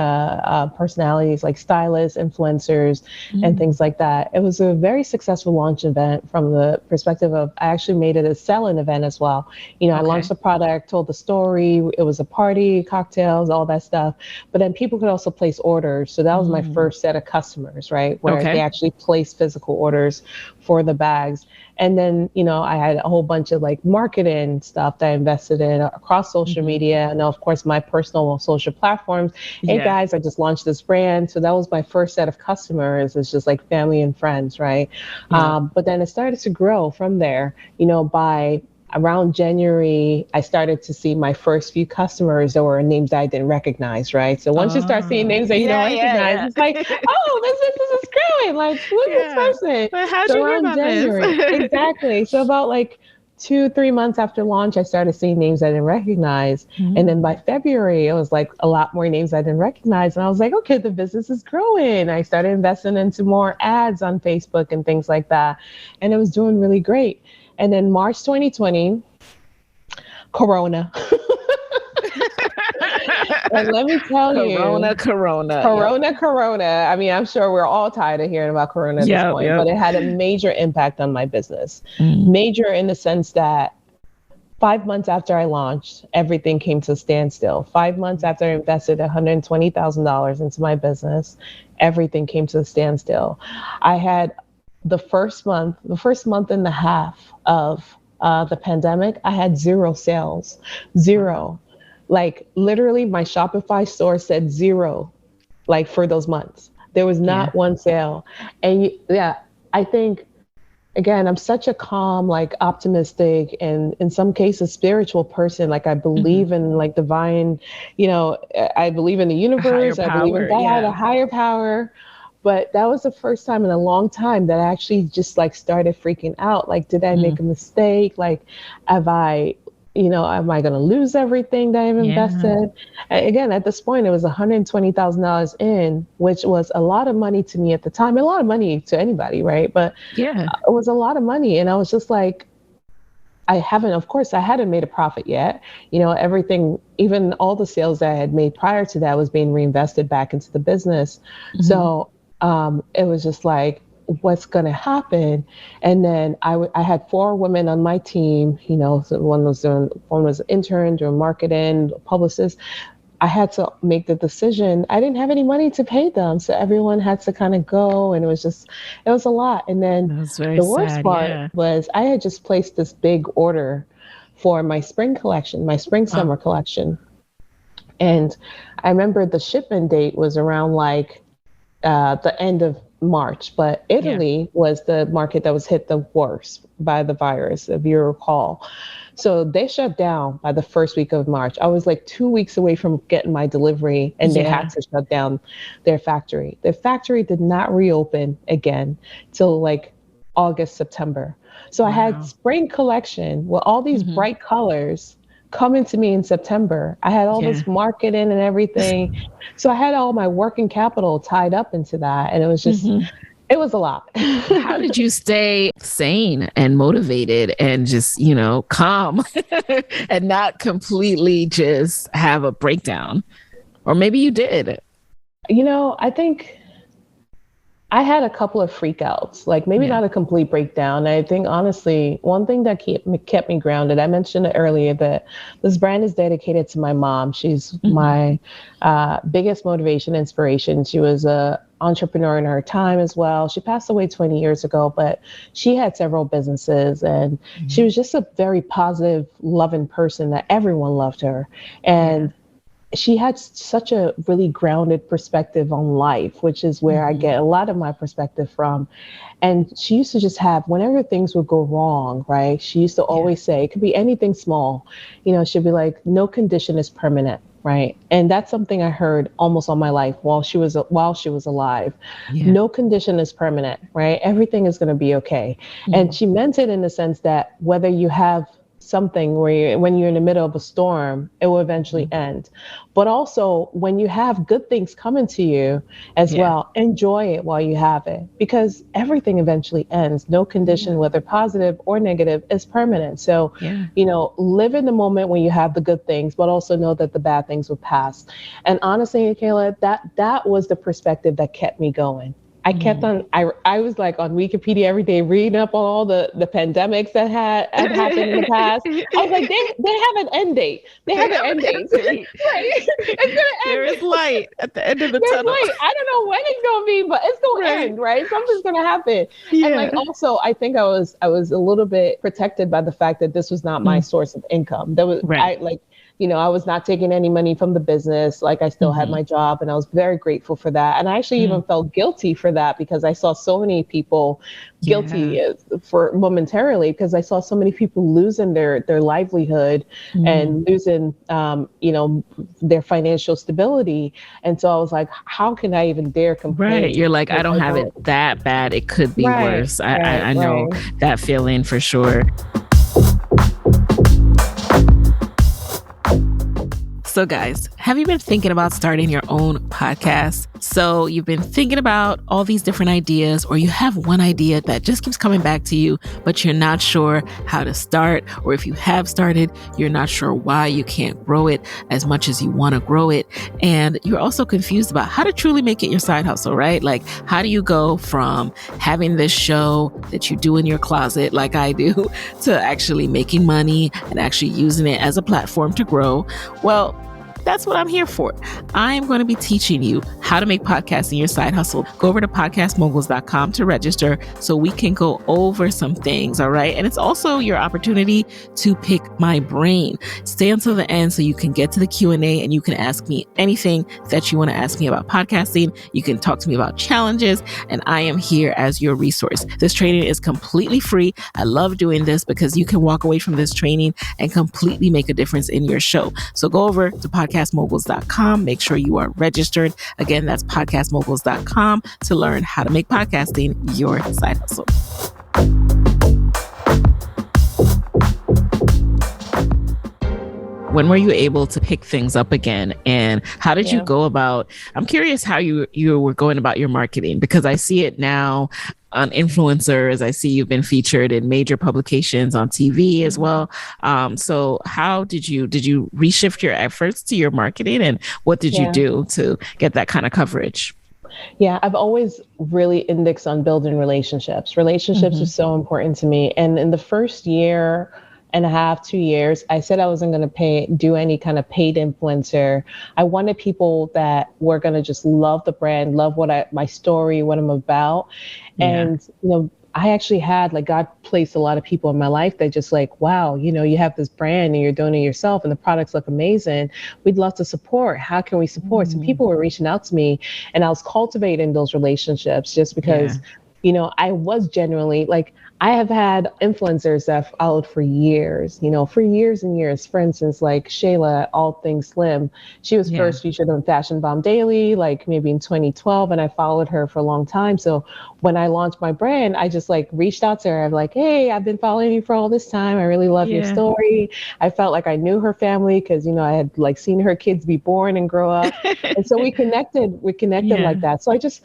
personalities like stylists, influencers, and Mm, things like that. It was a very successful launch event from the perspective of I actually made it a sell-in event as well. I launched okay. the product, told the story. It was a party, cocktails, all that stuff. But then people could also place orders. So that was my Mm, first set of customers, right? Where they okay. actually placed physical orders for the bags. And then, I had a whole bunch of like marketing stuff that I invested in across social Hmm. media. And of course, my personal social platforms. Hey Yeah. guys, I just launched this brand. So that was my first set of customers. It's just like family and friends, right? Yeah. But then it started to grow from there. By around January, I started to see my first few customers that were names I didn't recognize, right? So once you start seeing names that you don't Yeah, recognize, yeah, it's like, yeah. oh, this is growing. Like, who's this Yeah. person? But how'd So you hear around about this? January, exactly. So about like 2, 3 months after launch, I started seeing names I didn't recognize. And then Mm. by February, it was like a lot more names I didn't recognize. And I was like, okay, the business is growing. I started investing into more ads on Facebook and things like that. And it was doing really great. And then March 2020, Corona. And let me tell Corona, you, Corona. Yep. Corona. I mean, I'm sure we're all tired of hearing about Corona at this Yep. point, Yep. but it had a major impact on my business. Mm. Major in the sense that 5 months after I launched, everything came to a standstill. 5 months after I invested $120,000 into my business, everything came to a standstill. I had the first month and a half of the pandemic, I had zero sales, Wow. zero. Like literally, my Shopify store said zero, like for those months. There was Yeah. not one sale. And yeah, I think again, I'm such a calm, like optimistic, and in some cases spiritual person. Like I Hmm. believe in like divine, I believe in the A higher universe. I believe in power. God, a Yeah. higher power. But that was the first time in a long time that I actually just like started freaking out. Like, did I Mm. make a mistake? Like, have I am I going to lose everything that I've Yeah. invested? And again, at this point, it was $120,000 in, which was a lot of money to me at the time, a lot of money to anybody, right? But Yeah. it was a lot of money. And I was just like, of course, I hadn't made a profit yet. Everything, even all the sales that I had made prior to that was being reinvested back into the business. Mhm. So it was just like, what's going to happen? And then I had 4 women on my team, so one was an intern doing marketing, publicist. I had to make the decision. I didn't have any money to pay them. So everyone had to kind of go. And it was a lot. And then That's very the worst sad. part Yeah. was I had just placed this big order for my spring collection, my spring Wow. summer collection. And I remember the shipment date was around like the end of March, but Yeah. Italy was the market that was hit the worst by the virus, if you recall. So they shut down by the first week of March. I was like 2 weeks away from getting my delivery, and they had Yeah. to shut down their factory. Their factory did not reopen again till like August, September. So I had Wow. spring collection with all these Mhm. bright colors coming to me in September. I had all Yeah. this marketing and everything. So I had all my working capital tied up into that. And Mhm. it was a lot. How did you stay sane and motivated and just, calm and not completely just have a breakdown? Or maybe you did. I think I had a couple of freakouts, like maybe Yeah. not a complete breakdown. I think honestly, one thing that kept me grounded, I mentioned earlier that this brand is dedicated to my mom. She's Mhm. my biggest motivation, inspiration. She was a entrepreneur in her time as well. She passed away 20 years ago, but she had several businesses and she Mhm. was just a very positive, loving person that everyone loved her. Yeah. And she had such a really grounded perspective on life, which is where I Mhm. get a lot of my perspective from. And she used to just have, whenever things would go wrong, right? She used to Yeah. always say, it could be anything small. She'd be like, no condition is permanent, right? And that's something I heard almost all my life while she was alive. Yeah. No condition is permanent, right? Everything is going to be okay. And Mhm. she meant it in the sense that whether you have something when you're in the middle of a storm, it will eventually Mhm. end. But also, when you have good things coming to you as Yeah. well, enjoy it while you have it because everything eventually ends. No condition, Yeah. whether positive or negative, is permanent. So, Yeah. live in the moment when you have the good things, but also know that the bad things will pass. And honestly, Kayla, that was the perspective that kept me going. I kept Mhm. on. I was like on Wikipedia every day, reading up on all the pandemics that had happened in the past. I was like, they have an end date. They They have an have end an date. end date. Right? It's There gonna is end. light at the end of the There's tunnel. light. I don't know when it's gonna be, but it's gonna Right. end, right? Something's gonna happen. And like Yeah. also, I think I was a little bit protected by the fact that this was not my Mm. source of income. There was Right. I like I was not taking any money from the business. Like I still had Mhm. my job and I was very grateful for that. And I actually Mm. even felt guilty for that because I saw so many people Yeah. guilty for momentarily because I saw so many people losing their livelihood Mm. and losing their financial stability. And so I was like, how can I even dare Right. complain? You're like, I Because don't I have it don't. that bad. It could be Right, worse. I, I, right, I know right. that feeling for sure. So, guys, have you been thinking about starting your own podcast? So, you've been thinking about all these different ideas, or you have one idea that just keeps coming back to you, but you're not sure how to start, or if you have started, you're not sure why you can't grow it as much as you want to grow it. And you're also confused about how to truly make it your side hustle, right? Like, how do you go from having this show that you do in your closet, like I do, to actually making money and actually using it as a platform to grow? Well, that's what I'm here for. I'm going to be teaching you how to make podcasting your side hustle. Go over to podcastmoguls.com to register so we can go over some things, all right? And it's also your opportunity to pick my brain. Stay until the end so you can get to the Q&A and you can ask me anything that you want to ask me about podcasting. You can talk to me about challenges, and I am here as your resource. This training is completely free. I love doing this because you can walk away from this training and completely make a difference in your show. So go over to podcastmoguls.com. Make sure you are registered. Again, that's podcastmoguls.com to learn how to make podcasting your side hustle. when were you able to pick things up again? And how did you Yeah. go about, I'm curious how you were going about your marketing, because I see it now on influencers. I see you've been featured in major publications on TV as well. So how did you reshift your efforts to your marketing, and what did you Yeah. do to get that kind of coverage? Yeah, I've always really indexed on building relationships. Relationships are Mm-hmm. so important to me. And in the first year and a half, 2 years, I said I wasn't going to do any kind of paid influencer. I wanted people that were going to just love the brand, love my story, what I'm about. Yeah. And, I actually had, like, God placed a lot of people in my life that just like, wow, you have this brand and you're doing it yourself and the products look amazing. We'd love to support. How can we support? So Mm. people were reaching out to me, and I was cultivating those relationships just Yeah. because, I was genuinely like, I have had influencers that I've followed for years, for years and years. For instance, like Shayla, All Things Slim. She was Yeah. first featured on Fashion Bomb Daily, like maybe in 2012, and I followed her for a long time. So when I launched my brand, I just like reached out to her. I'm like, hey, I've been following you for all this time. I really love your Yeah. story. I felt like I knew her family because, I had like seen her kids be born and grow up. And so we connected. We connected Yeah. like that. So I just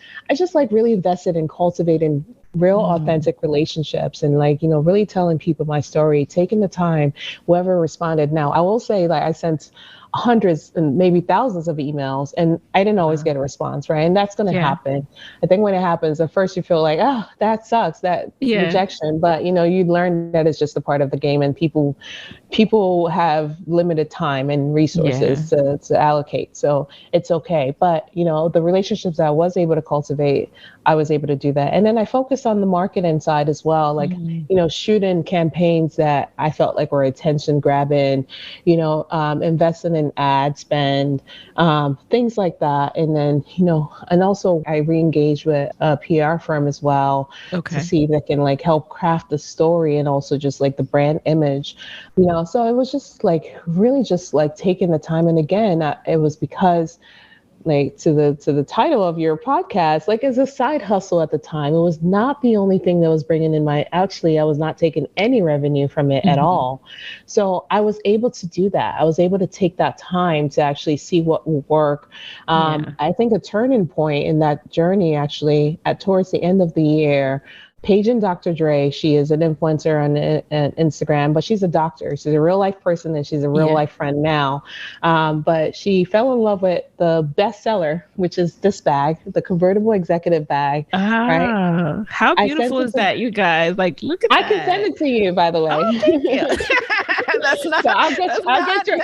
like really invested in cultivating real Mm. authentic relationships, and like, really telling people my story, taking the time, whoever responded. Now, I will say, like, I sent hundreds and maybe thousands of emails, and I didn't always Wow. get a response, right? And that's going to Yeah. happen. I think when it happens, at first you feel like, oh, that sucks, that Yeah. rejection, but you learn that it's just a part of the game, and people have limited time and Yeah. resources to allocate. So it's okay. But, the relationships that I was able to cultivate, I was able to do that. And then I focused on the marketing side as well, like, Mm. shooting campaigns that I felt like were attention grabbing, investing in ad spend, things like that. And then, and also I re-engaged with a PR firm as well to Okay. see if they can like help craft the story and also just like the brand image. So it was just like really just like taking the time. And again, it was because, like, to the title of your podcast, like, as a side hustle at the time, it was not the only thing that was bringing in actually, I was not taking any revenue from it at Hmm. all. So I was able to do that. I was able to take that time to actually see what will work. Yeah. I think a turning point in that journey, actually, at towards the end of the year, Paige and Dr. Dre, she is an influencer on Instagram, but she's a doctor. She's a real life person, and she's a real Yeah. life friend now. But she fell in love with the bestseller, which is this bag, the convertible executive bag, right? Ah, how I sent beautiful it is to that, you guys? Like, look at I can send that. it to you, by the way. Oh, thank you. That's not, So I'll get that's I'll get not, your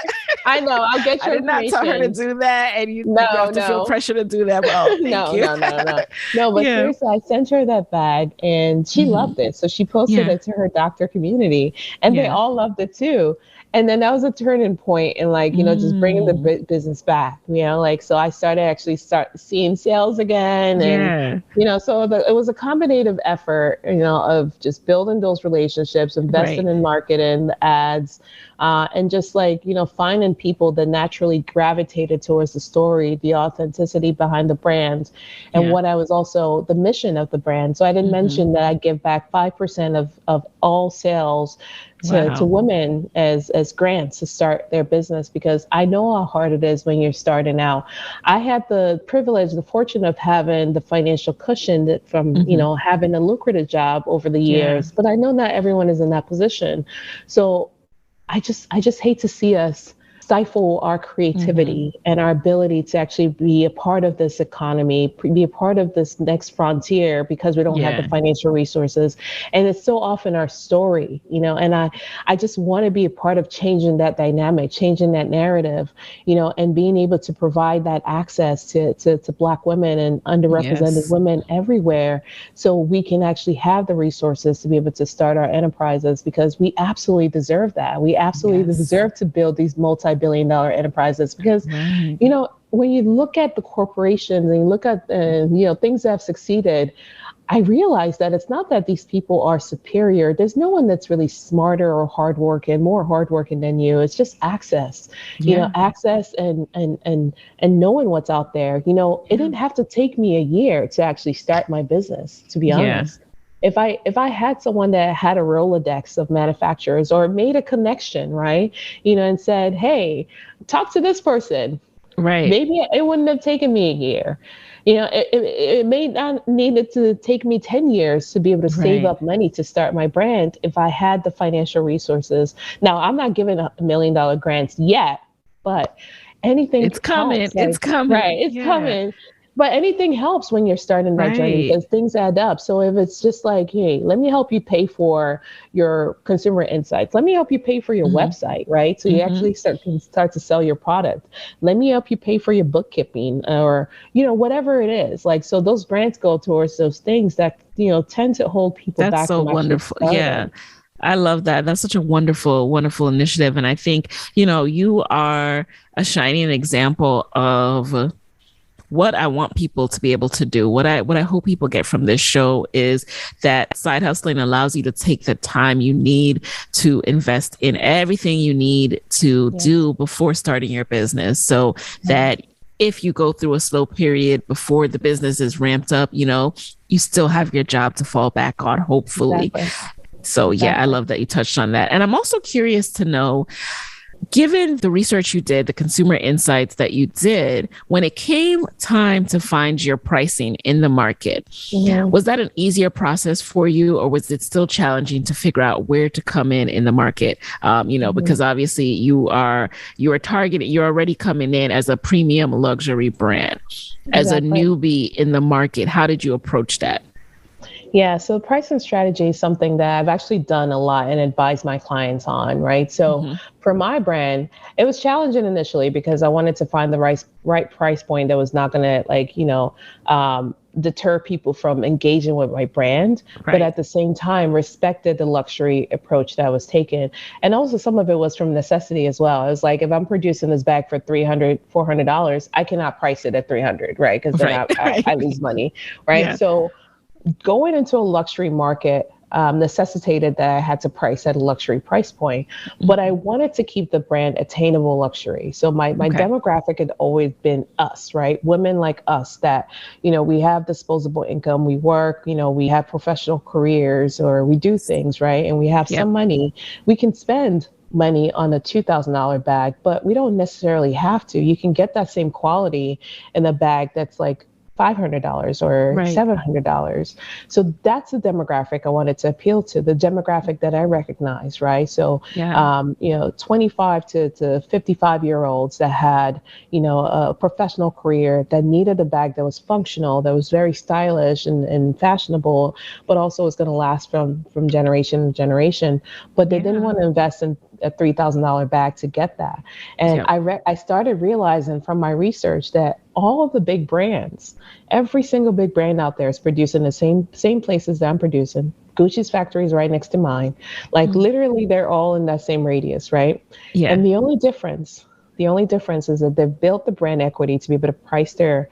I know, I'll get I your did not tell her to information. do that. And you No, have to feel no. pressure to do that. But oh, thank No, you. no, no, no. No, but Yeah. seriously, I sent her that bag and she Hmm. loved it. So she posted Yeah. it to her doctor community, and they Yeah. all loved it too. And then that was a turning point in, like, just bringing the Mm. business back, like, so I started actually start seeing sales again. And, Yeah. so it was a combinative effort, of just building those relationships, Right. investing in marketing, the ads, and just like, finding people that naturally gravitated towards the story, the authenticity behind the brand, and Yeah. what I was also the mission of the brand. So I didn't Hmm. mention that I give back 5% of all sales to Wow. women as grants to start their business, because I know how hard it is when you're starting out. I had the privilege, the fortune of having the financial cushion that from, Hmm. having a lucrative job over the Yeah. years, but I know not everyone is in that position. So I just hate to see us stifle our Hmm. creativity and our ability to actually be a part of this economy, be a part of this next frontier, because we don't have the Yeah. financial resources. And it's so often our story, and I just want to be a part of changing that dynamic, changing that narrative, and being able to provide that access to Black women and underrepresented Yes. women everywhere, so we can actually have the resources to be able to start our enterprises, because we absolutely deserve that. We absolutely Yes. deserve to build these multi-billion-dollar enterprises, because, Right. when you look at the corporations and you look at things that have succeeded, I realize that it's not that these people are superior. There's no one that's really smarter or more hardworking than you. It's just access, Yeah. access and knowing what's out there. It Yeah. didn't have to take me a year to actually start my business, to be Yeah. honest. if I had someone that had a Rolodex of manufacturers or made a connection, right, and said, hey, talk to this person, Right. maybe it wouldn't have taken me a year. It may not needed to take me 10 years to be able to save Right. up money to start my brand if I had the financial resources. Now, I'm not giving $1 million grants yet, but anything It's coming. helps. It's Like, right, coming. it's Yeah. coming. But anything helps when you're starting that journey Right. because things add up. So if it's just like, hey, let me help you pay for your consumer insights. Let me help you pay for your Hmm. website, right? So you Hmm. actually can start to sell your product. Let me help you pay for your bookkeeping or, whatever it is. Like, so those grants go towards those things that, tend to hold people That's back so from actually wonderful. Yeah. starting. I love that. That's such a wonderful, wonderful initiative. And I think, you are a shining example of what I want people to be able to do. What I hope people get from this show is that side hustling allows you to take the time you need to invest in everything you need to Yes. do before starting your business. So Right. that if you go through a slow period before the business is ramped up, you still have your job to fall back on, hopefully. Exactly. So yeah, I Exactly. love that you touched on that. And I'm also curious to know, given the research you did, the consumer insights that you did, when it came time to find your pricing in the market, Mhm. was that an easier process for you, or was it still challenging to figure out where to come in the market? Mhm. Because obviously you are targeting, you're already coming in as a premium luxury brand, as a Exactly. newbie in the market. How did you approach that? Yeah, so pricing strategy is something that I've actually done a lot and advised my clients on, right? So Mm-hmm. for my brand, it was challenging initially because I wanted to find the right price point that was not going to deter people from engaging with my brand, but Right. at the same time respected the luxury approach that was taken. And also some of it was from necessity as well. It was like if I'm producing this bag for $300, $400, I cannot price it at 300, right? Because then Right. I Right. lose money, right? Yeah. So going into a luxury market necessitated that I had to price at a luxury price point, but I Mm-hmm. wanted to keep the brand attainable luxury. So my Okay. demographic had always been us, right? Women like us that, we have disposable income, we work, we have professional careers or we do things, right? And we have Yep. some money. We can spend money on a $2,000 bag, but we don't necessarily have to. You can get that same quality in a bag that's like $500 or Right. $700. So that's the demographic I wanted to appeal to, the demographic that I recognize, right? So, Yeah. 25 to 55-year olds that had, a professional career that needed a bag that was functional, that was very stylish and fashionable, but also was going to last from generation to generation. But they didn't Yeah. want to invest in a $3,000 bag to get that. And Yep. I started realizing from my research that all of the big brands, every single big brand out there is producing the same places that I'm producing. Gucci's factory is right next to mine. Like Mm. literally they're all in that same radius, right? Yeah. And the only difference is that they've built the brand equity to be able to price their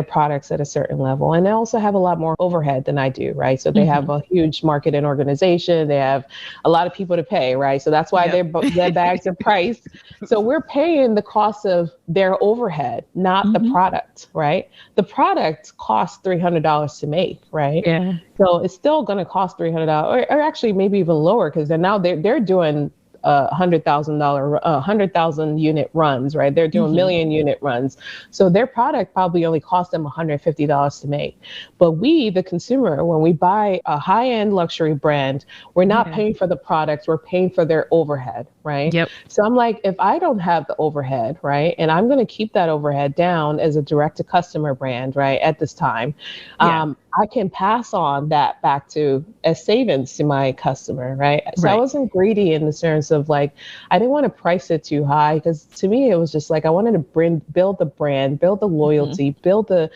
products at a certain level. And they also have a lot more overhead than I do, right? So they have Hmm. a huge marketing organization. They have a lot of people to pay, right? So that's why Yep. their bags are priced. So we're paying the cost of their overhead, not the Hmm. product, right? The product costs $300 to make, right? Yeah. So it's still going to cost $300, or actually maybe even lower because they're doing $100,000 unit runs, right? They're doing Hmm. million unit runs. So their product probably only cost them $150 to make. But we, the consumer, when we buy a high end luxury brand, we're not Yeah. paying for the products, we're paying for their overhead, right? Yep. So I'm like, if I don't have the overhead, right, and I'm going to keep that overhead down as a direct to customer brand, right, at this time, Yeah. I can pass on that back to as savings to my customer, right? So I Right. wasn't greedy in the sense of like, I didn't want to price it too high because to me it was just like I wanted to build the brand, build the Hmm. loyalty, build the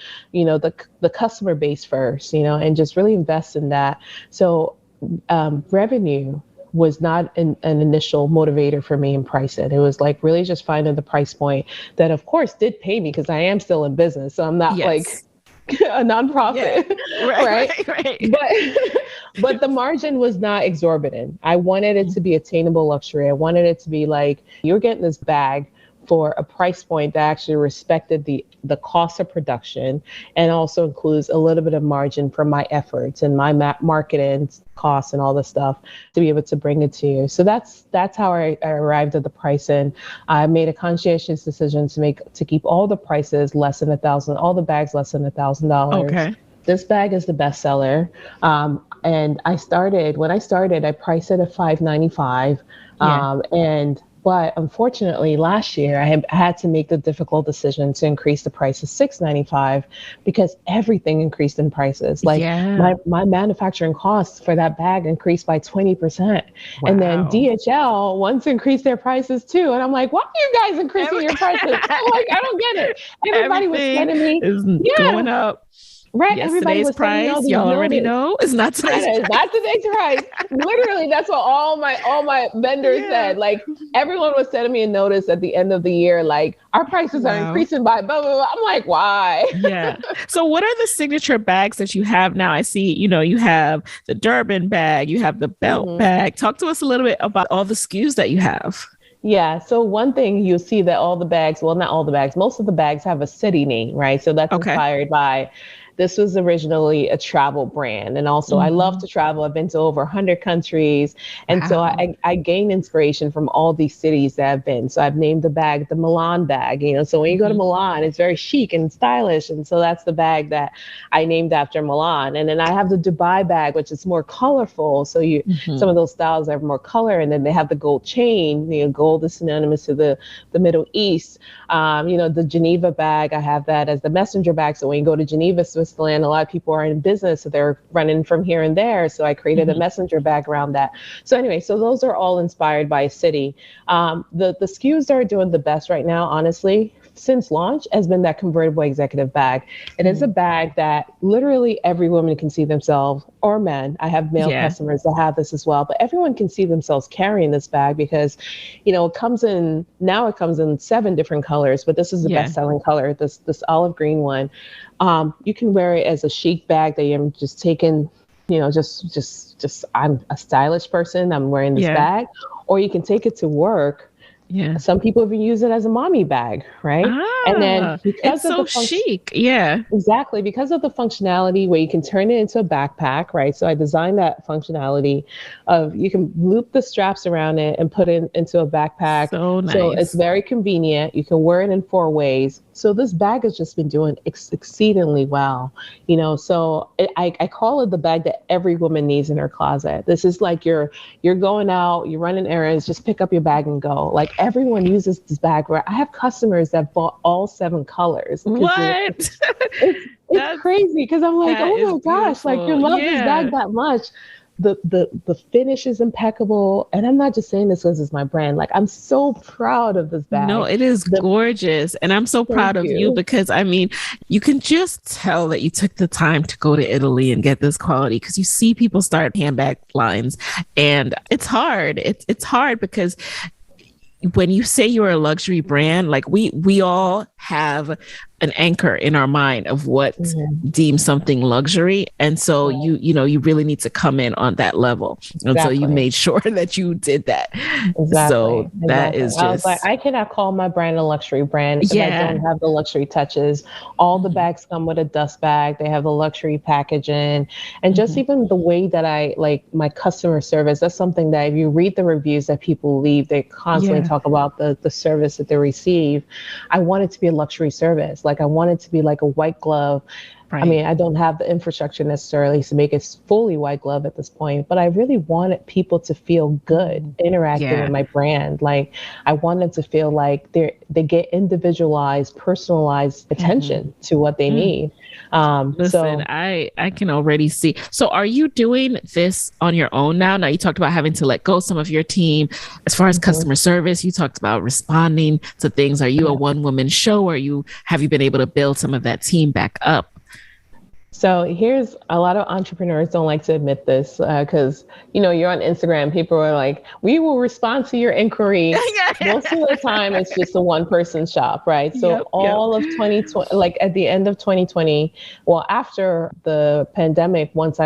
customer base first, and just really invest in that. So revenue was not an initial motivator for me in pricing. It was like really just finding the price point that, of course, did pay me because I am still in business. So I'm not like Yes. a Yeah. nonprofit, Right. right? Right. Right. But but the margin was not exorbitant. I wanted it to be attainable luxury. I wanted it to be like you're getting this bag for a price point that actually respected the cost of production, and also includes a little bit of margin for my efforts and my marketing costs and all the stuff to be able to bring it to you. So that's how I arrived at the price. And I made a conscientious decision to keep all the prices less than all the bags less than $1,000. Okay. This bag is the best seller. And when I started, I priced it at $5.95. But unfortunately, last year I had to make the difficult decision to increase the price to $6.95 because everything increased in prices. Like my manufacturing costs for that bag increased by 20%. Wow. And then DHL wants to increase their prices too. And I'm like, why are you guys increasing your prices? I'm like, I don't get it. Everybody was sending me going up. Right. Everybody was price. Y'all already know it's not today's price. It's not today's price. Literally, that's what all my vendors said. Like everyone was sending me a notice at the end of the year, like our prices are increasing by blah, blah, blah. I'm like, why? Yeah. So what are the signature bags that you have now? I see, you have the Durban bag, you have the belt bag. Talk to us a little bit about all the SKUs that you have. Yeah. So one thing you'll see that all the bags, well, not all the bags, most of the bags have a city name, right? So that's inspired by. This was originally a travel brand. And also I love to travel. I've been to over 100 countries. And so I gain inspiration from all these cities that I've been. So I've named the bag the Milan bag, So when you go to Milan, it's very chic and stylish. And so that's the bag that I named after Milan. And then I have the Dubai bag, which is more colorful. So some of those styles have more color. And then they have the gold chain. Gold is synonymous to the Middle East. The Geneva bag, I have that as the messenger bag. So when you go to Geneva, Switzerland, a lot of people are in business, so they're running from here and there. So I created a messenger bag around that. So anyway, so those are all inspired by a city. The SKUs that are doing the best right now, honestly, since launch, has been that convertible executive bag. It is a bag that literally every woman can see themselves, or men. I have male customers that have this as well, but everyone can see themselves carrying this bag because, it comes in 7 different colors, but this is the best-selling color, this olive green one. You can wear it as a chic bag that you're just taking, just I'm a stylish person, I'm wearing this bag, or you can take it to work. Yeah. Some people even use it as a mommy bag, right? And then because it's so chic. Yeah. Exactly. Because of the functionality where you can turn it into a backpack, right? So I designed that functionality of you can loop the straps around it and put it into a backpack. So nice. So it's very convenient. You can wear it in 4 ways. So this bag has just been doing exceedingly well, so I call it the bag that every woman needs in her closet. This is like you're going out, you're running errands, just pick up your bag and go. Like everyone uses this bag. Where I have customers that bought all 7 colors. What? It's crazy because I'm like, oh my gosh, like you love this bag that much. The finish is impeccable. And I'm not just saying this because it's my brand. Like, I'm so proud of this bag. No, it is gorgeous. And I'm so proud of you because, you can just tell that you took the time to go to Italy and get this quality because you see people start handbag lines and it's hard. It's hard because when you say you're a luxury brand, like we all have an anchor in our mind of what deems something luxury. And so you really need to come in on that level. And so you made sure that you did that. Exactly. So that is just... I was like, I cannot call my brand a luxury brand if I don't have the luxury touches. All the bags come with a dust bag. They have the luxury packaging. And just even the way that I like my customer service, that's something that if you read the reviews that people leave, they constantly talk about the service that they receive. I want it to be a luxury service. Like I want it to be like a white glove. Right. I don't have the infrastructure necessarily to make it fully white glove at this point, but I really wanted people to feel good interacting with my brand. Like I want them to feel like they get individualized, personalized attention to what they need. Listen, I can already see. So are you doing this on your own now? Now you talked about having to let go some of your team. As far as customer service, you talked about responding to things. Are you a one-woman show or have you been able to build some of that team back up? So here's a lot of entrepreneurs don't like to admit this because you're on Instagram. People are like, "We will respond to your inquiry." Most of the time, it's just a one person shop, right? So Yep, yep. all of 2020, like at the end of 2020, well, after the pandemic, once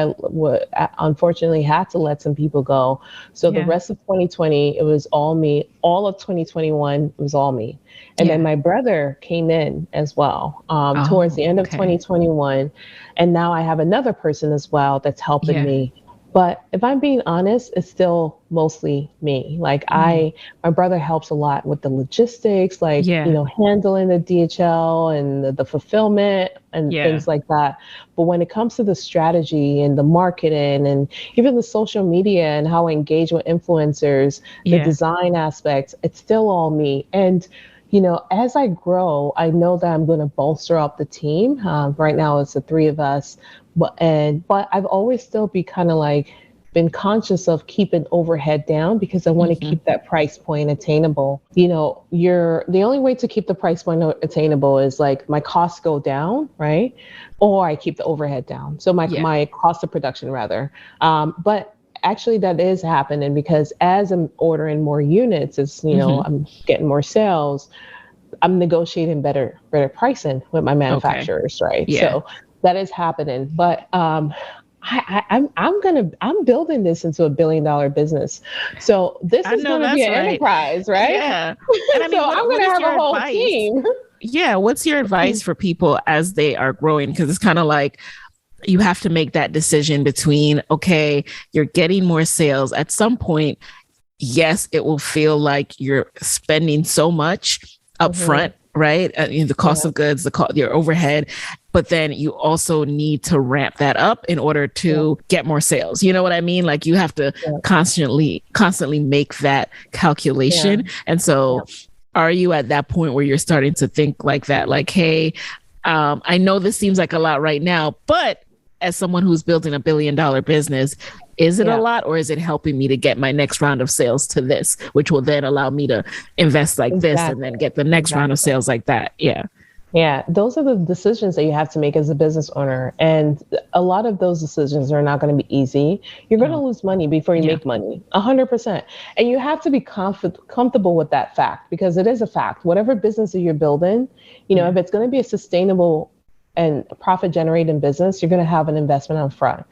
unfortunately had to let some people go. So the Yeah. rest of 2020, it was all me. All of 2021, it was all me. And then Yeah. my brother came in as well towards Oh, the end of okay. 2021. And now I have another person as well that's helping Yeah. me. But if I'm being honest, it's still mostly me. Like Mm. my brother helps a lot with the logistics, like, Yeah. handling the DHL and the fulfillment and Yeah. things like that. But when it comes to the strategy and the marketing and even the social media and how I engage with influencers, the Yeah. design aspects, it's still all me. And as I grow, I know that I'm going to bolster up the team. Right now, it's the three of us, but I've always still be kind of like been conscious of keeping overhead down because I want to Hmm. keep that price point attainable. You're the only way to keep the price point attainable is like my costs go down, right? Or I keep the overhead down. So my Yeah. my cost of production rather. But actually that is happening because as I'm ordering more units, as Hmm. I'm getting more sales, I'm negotiating better pricing with my Okay. manufacturers, right? Yeah. So that is happening. But I'm building this into $1 billion business. So this I is know gonna be that's an right. enterprise, right? Yeah. And I So mean, I'm what gonna is have your a whole advice? team. Yeah, what's your advice for people as they are growing? Because it's kind of like you have to make that decision between, okay, you're getting more sales. At some point, yes, it will feel like you're spending so much Hmm. upfront, right? The cost Yeah, of goods, your overhead, but then you also need to ramp that up in order yeah, to get more sales. You know what I mean? Like you have to yeah, constantly make that yeah, calculation. And yeah. so, are you at that point where you're starting to think like that? Like, hey, I know this seems like a lot right now, but as someone who's building $1 billion business, is it a Yeah. lot or is it helping me to get my next round of sales to this, which will then allow me to invest like this and Exactly. then get the next round of Exactly. sales like that? Yeah. Yeah, those are the decisions that you have to make as a business owner. And a lot of those decisions are not going to be easy. You're going to No. lose money before you Yeah. make money, 100%. And you have to be comfortable with that fact because it is a fact. Whatever business that you're building, Yeah. if it's going to be a sustainable and profit generating business, you're going to have an investment up front,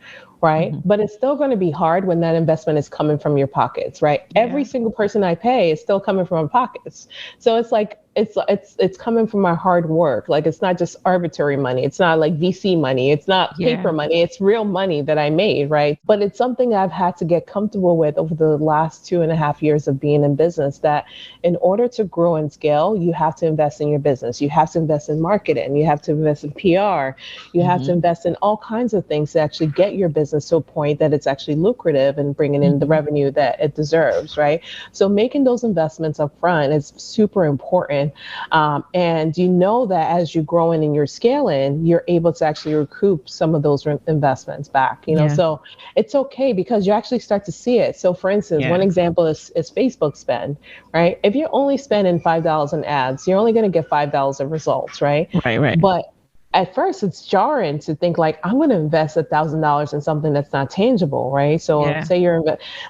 right? Mm-hmm. But it's still going to be hard when that investment is coming from your pockets, right? Every Yeah. single person I pay is still coming from my pockets. So it's like it's coming from my hard work. Like it's not just arbitrary money. It's not like VC money. It's not Yeah. paper money. It's real money that I made, right? But it's something I've had to get comfortable with over the last 2.5 years of being in business that in order to grow and scale, you have to invest in your business. You have to invest in marketing. You have to invest in PR. You have to Mm-hmm. invest in all kinds of things to actually get your business to a point that it's actually lucrative and bringing in the Mm-hmm. revenue that it deserves, right? So making those investments up front is super important. And you know that as you're growing and you're scaling, you're able to actually recoup some of those investments back, Yeah. So it's okay because you actually start to see it. So for instance, one Yeah. example is Facebook spend, right? If you're only spending $5 in ads, you're only going to get $5 of results, right? Right. Right. But at first it's jarring to think like I'm going to invest $1,000 in something that's not tangible, right? So Yeah. say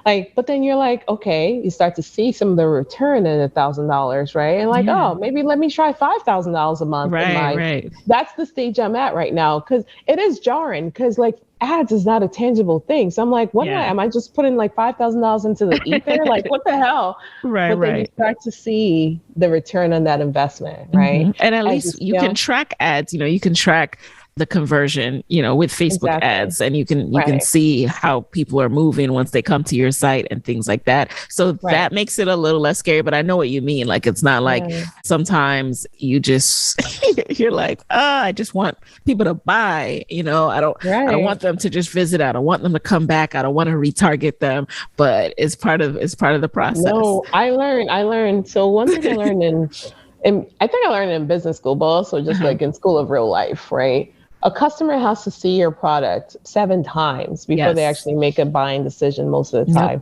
like, but then you're like, okay, you start to see some of the return in $1,000, right? And like, Yeah. oh, maybe let me try $5,000 a month in Right. my. Right. That's the stage I'm at right now because it is jarring because like ads is not a tangible thing. So I'm like, what am I? Yeah. Am I just putting like $5,000 into the ether? Like, what the hell? Right. But then you Right. start to see the return on that investment, right? Mm-hmm. And at As you least you can scale. track ads, you can track the conversion, with Facebook Exactly. ads, and you can Right. see how people are moving once they come to your site and things like that. So Right. that makes it a little less scary, but I know what you mean. Like it's not like Yeah. sometimes you just you're like, I just want people to buy, I don't Right. want them to just visit. I don't want them to come back. I don't want to retarget them, but it's part of the process. No, I learned. So one thing I learned in I think I learned in business school, but also just Uh-huh. like in school of real life, right? A customer has to see your product 7 times before they Yes. actually make a buying decision most of the Yep. time.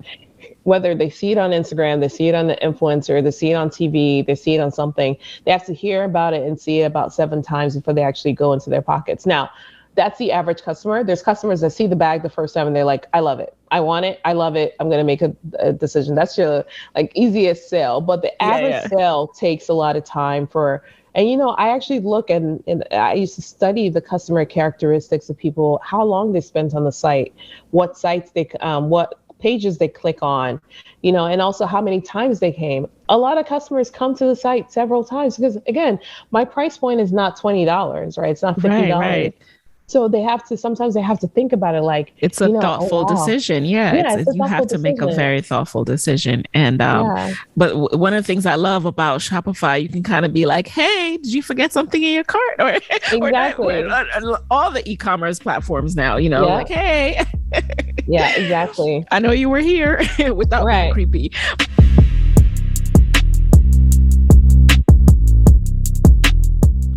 Whether they see it on Instagram, they see it on the influencer, they see it on TV, they see it on something, they have to hear about it and see it about 7 times before they actually go into their pockets. Now, That's the average customer. There's customers that see the bag the first time and they're like, I love it. I want it. I love it. I'm going to make a decision. That's your like easiest sale. But the average Yeah. sale takes a lot of time for, and I actually look and I used to study the customer characteristics of people, how long they spent on the site, what sites what pages they click on, and also how many times they came. A lot of customers come to the site several times because, again, my price point is not $20, right? It's not $50. Right. So sometimes they have to think about it like, It's a oh thoughtful wow. decision. Yeah, Yeah, it's a you thoughtful have to make a decision. very thoughtful decision. And Yeah, but one of the things I love about Shopify, you can kind of be like, "Hey, did you forget something in your cart?" Or not. exactly. All the e-commerce platforms now, Yeah, like, "Hey, yeah, exactly. I know you were here," without being Right. creepy.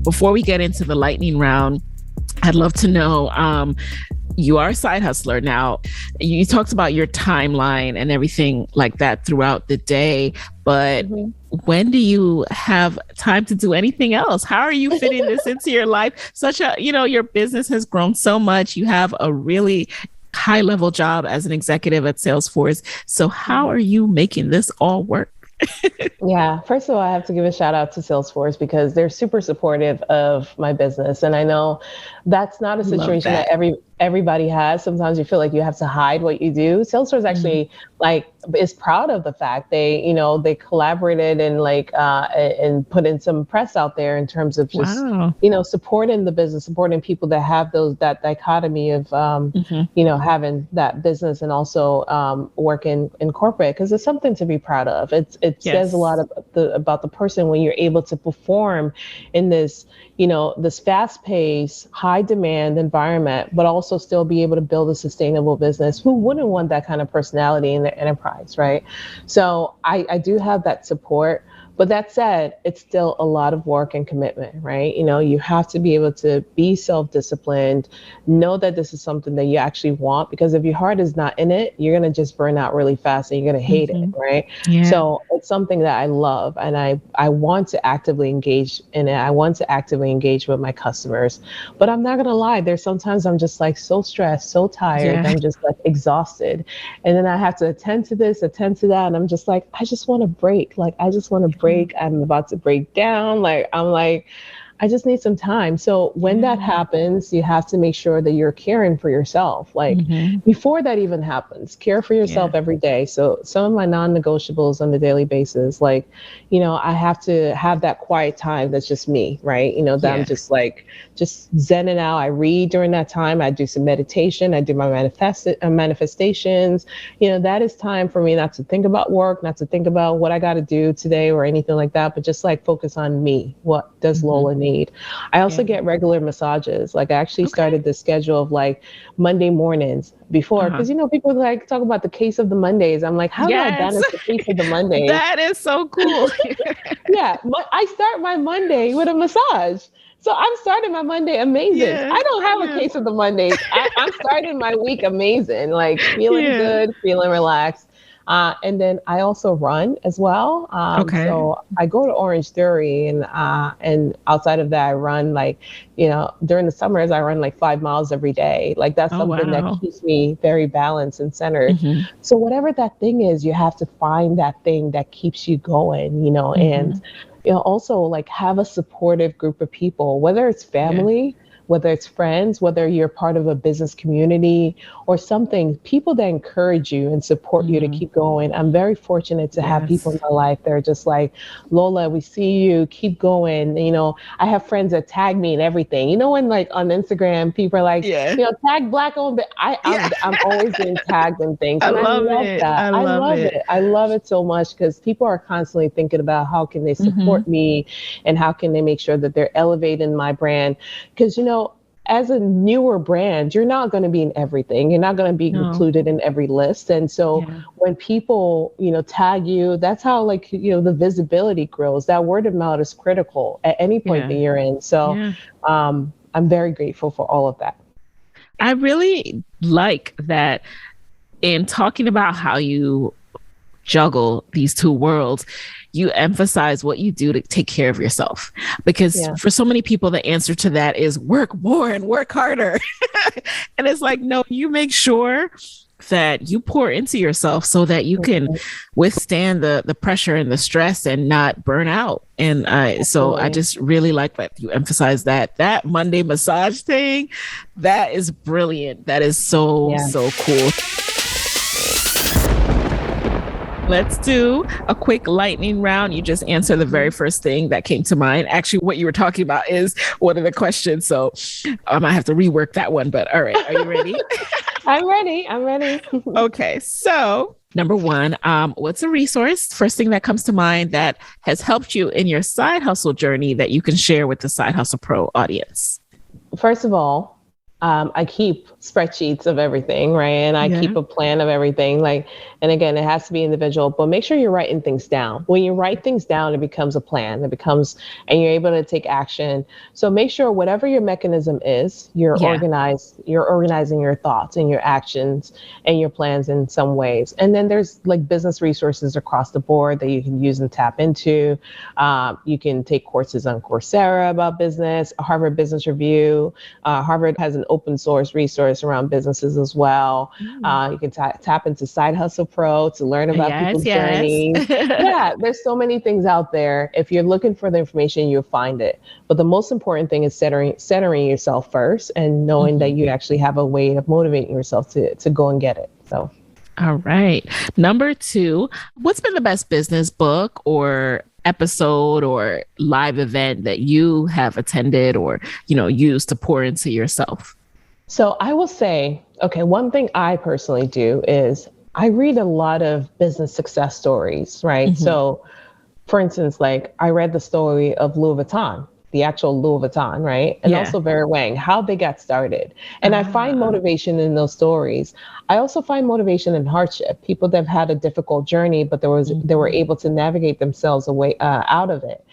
Before we get into the lightning round, I'd love to know, you are a side hustler now. You talked about your timeline and everything like that throughout the day, but when do you have time to do anything else? How are you fitting this into your life? Your business has grown so much. You have a really high level job as an executive at Salesforce. So how are you making this all work? Yeah, first of all, I have to give a shout out to Salesforce because they're super supportive of my business. And I know that's not a Love situation that that. everybody has. Sometimes you feel like you have to hide what you do. Salesforce actually is proud of the fact they collaborated and and put in some press out there in terms of just Wow. supporting the business, supporting people that have that dichotomy of having that business and also working in corporate, because it's something to be proud of. It says a lot about the person when you're able to perform in this this fast-paced, high-demand environment, but also still be able to build a sustainable business. Who wouldn't want that kind of personality in their enterprise, right? So I do have that support. But that said, it's still a lot of work and commitment, right? You have to be able to be self-disciplined, know that this is something that you actually want, because if your heart is not in it, you're going to just burn out really fast and you're going to hate it, right? Yeah. So it's something that I love, and I want to actively engage in it. I want to actively engage with my customers. But I'm not going to lie, there's sometimes I'm just like so stressed, so tired, Yeah. I'm just like exhausted. And then I have to attend to this, attend to that. And I'm just like, I just want to break. Like, I just want to break. I'm about to break down. I'm like, I just need some time. So when that happens, you have to make sure that you're caring for yourself. Like before that even happens, care for yourself every day. So some of my non-negotiables on a daily basis, I have to have that quiet time that's just me, right? That I'm just just zenning out. I read during that time. I do some meditation. I do my manifestations. That is time for me not to think about work, not to think about what I got to do today or anything like that, but just focus on me. What does Lola need? I also get regular massages. I actually started the schedule of Monday mornings before, because people talk about the case of the Mondays. I'm like, how do I balance the case of the Mondays? That is so cool. Yeah, I start my Monday with a massage. So I'm starting my Monday amazing. I don't have a case of the Mondays. I'm starting my week amazing, feeling good, feeling relaxed. And then I also run as well. So I go to Orange Theory, and outside of that, I run during the summers, I run 5 miles every day. That's something that keeps me very balanced and centered. So whatever that thing is, you have to find that thing that keeps you going, and also have a supportive group of people, whether it's family, whether it's friends, whether you're part of a business community or something, people that encourage you and support you to keep going. I'm very fortunate to have people in my life that are just like, Lola, we see you, keep going. I have friends that tag me and everything. When on Instagram, people are like, tag Black owned, but I'm always being tagged and things. And I love that. I love it. I love it so much because people are constantly thinking about how can they support me and how can they make sure that they're elevating my brand. Because, as a newer brand, you're not going to be in everything. You're not going to be included in every list. And so when people, tag you, that's how the visibility grows. That word of mouth is critical at any point that you're in. So I'm very grateful for all of that. I really like that in talking about how you juggle these two worlds, you emphasize what you do to take care of yourself. Because for so many people, the answer to that is work more and work harder. And it's like, no, you make sure that you pour into yourself so that you can withstand the pressure and the stress and not burn out. And so I just really like that you emphasize that Monday massage thing. That is brilliant. That is so cool. Let's do a quick lightning round. You just answer the very first thing that came to mind. Actually, what you were talking about is one of the questions. So I might have to rework that one, but all right. Are you ready? I'm ready. Okay. So number one, what's a resource? First thing that comes to mind that has helped you in your side hustle journey that you can share with the Side Hustle Pro audience? First of all, I keep spreadsheets of everything, right? And I keep a plan of everything. And again, it has to be individual, but make sure you're writing things down. When you write things down, it becomes a plan. And you're able to take action. So make sure whatever your mechanism is, you're organizing your thoughts and your actions and your plans in some ways. And then there's like business resources across the board that you can use and tap into. You can take courses on Coursera about business, Harvard Business Review. Harvard has an open source resource around businesses as well. You can tap into Side Hustle Pro to learn about people's journeys. There's so many things out there. If you're looking for the information, you'll find it. But the most important thing is centering yourself first and knowing that you actually have a way of motivating yourself to go and get it. So. All right. Number two, what's been the best business book or episode or live event that you have attended or, used to pour into yourself? So I will say, one thing I personally do is I read a lot of business success stories, right? So for instance, I read the story of Louis Vuitton, the actual Louis Vuitton, right? And also Vera Wang, how they got started. And I find motivation in those stories. I also find motivation in hardship, people that have had a difficult journey, but they were able to navigate themselves away out of it.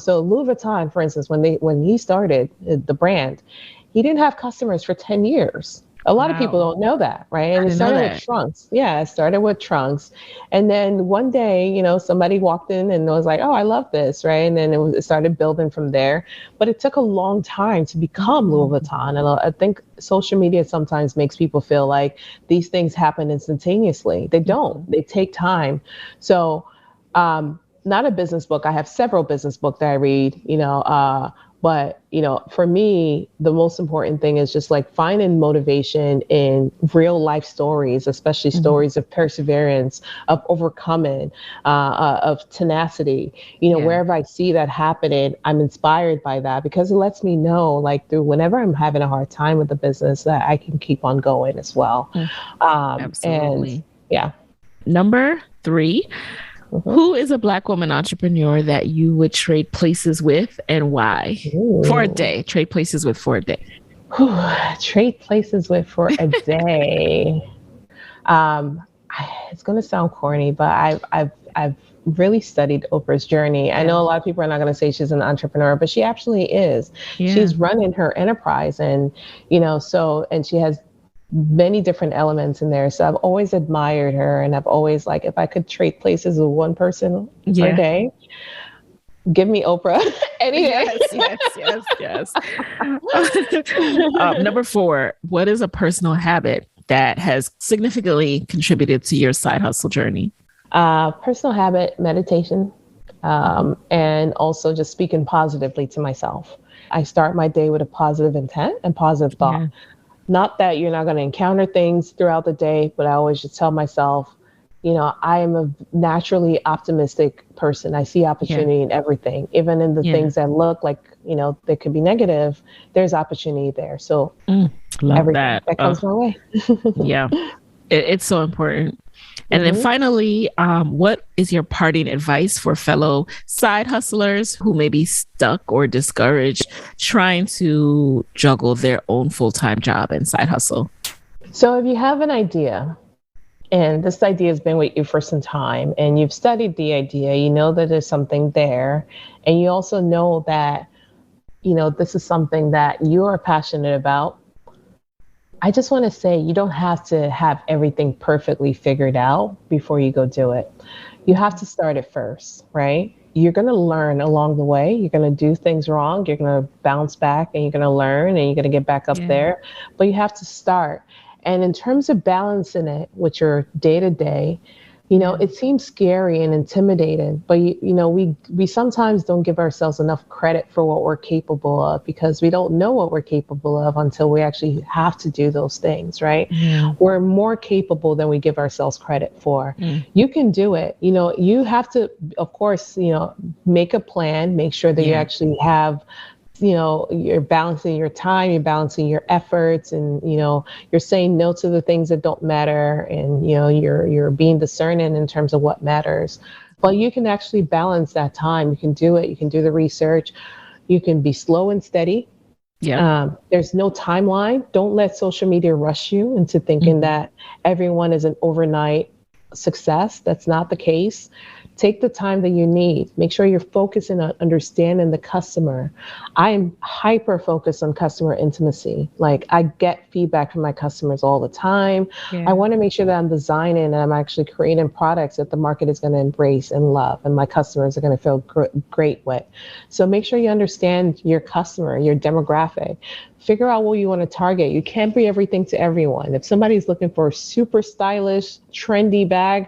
So Louis Vuitton, for instance, when he started the brand, he didn't have customers for 10 years. A lot of people don't know that, right? And it started with trunks. Yeah, it started with trunks. And then one day, somebody walked in and was like, oh, I love this, right? And then it started building from there. But it took a long time to become Louis Vuitton. And I think social media sometimes makes people feel like these things happen instantaneously. They don't. They take time. So not a business book. I have several business books that I read, but, for me, the most important thing is just finding motivation in real life stories, especially stories of perseverance, of overcoming, of tenacity. Wherever I see that happening, I'm inspired by that because it lets me know, through whenever I'm having a hard time with the business, that I can keep on going as well. Absolutely. And Number three. Who is a Black woman entrepreneur that you would trade places with and why? For a day. Trade places with for a day. Trade places with for a day. It's going to sound corny, but I've really studied Oprah's journey. I know a lot of people are not going to say she's an entrepreneur, but she actually is. She's running her enterprise and, and she has many different elements in there. So I've always admired her and I've always if I could trade places with one person for a day, give me Oprah any day. Yes. Number four, what is a personal habit that has significantly contributed to your side hustle journey? Personal habit, meditation, and also just speaking positively to myself. I start my day with a positive intent and positive thought. Yeah. Not that you're not going to encounter things throughout the day, but I always just tell myself, I am a naturally optimistic person. I see opportunity in everything, even in the things that look like, they could be negative. There's opportunity there. So everything that comes my way. It's so important. And then finally, what is your parting advice for fellow side hustlers who may be stuck or discouraged trying to juggle their own full-time job and side hustle? So if you have an idea and this idea has been with you for some time and you've studied the idea, you know that there's something there, and you also know that, this is something that you are passionate about, I just want to say you don't have to have everything perfectly figured out before you go do it. You have to start it first, right? You're going to learn along the way. You're going to do things wrong. You're going to bounce back and you're going to learn and you're going to get back up Yeah. there. But you have to start. And in terms of balancing it with your day to day, it seems scary and intimidating, but we sometimes don't give ourselves enough credit for what we're capable of because we don't know what we're capable of until we actually have to do those things, right? Yeah. We're more capable than we give ourselves credit for. Mm. You can do it. You have to, of course, make a plan, make sure that you Yeah. actually have you're balancing your time, you're balancing your efforts, and you're saying no to the things that don't matter, and you're being discerning in terms of what matters. But you can actually balance that time. You can do it. You can do the research. You can be slow and steady. Yeah. There's no timeline. Don't let social media rush you into thinking that everyone is an overnight success. That's not the case. Take the time that you need. Make sure you're focusing on understanding the customer. I am hyper focused on customer intimacy. Like, I get feedback from my customers all the time. Yeah. I want to make sure that I'm designing and I'm actually creating products that the market is going to embrace and love and my customers are going to feel great with. So make sure you understand your customer, your demographic. Figure out what you want to target. You can't be everything to everyone. If somebody's looking for a super stylish, trendy bag,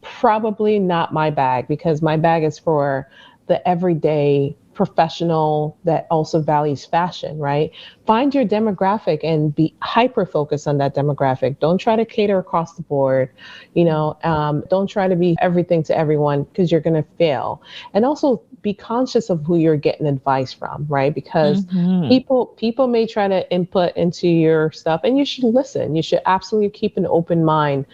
probably not my bag, because my bag is for the everyday professional that also values fashion, right? Find your demographic and be hyper focused on that demographic. Don't try to cater across the board. Don't try to be everything to everyone because you're going to fail. And also be conscious of who you're getting advice from, right? Because people may try to input into your stuff and you should listen. You should absolutely keep an open mind.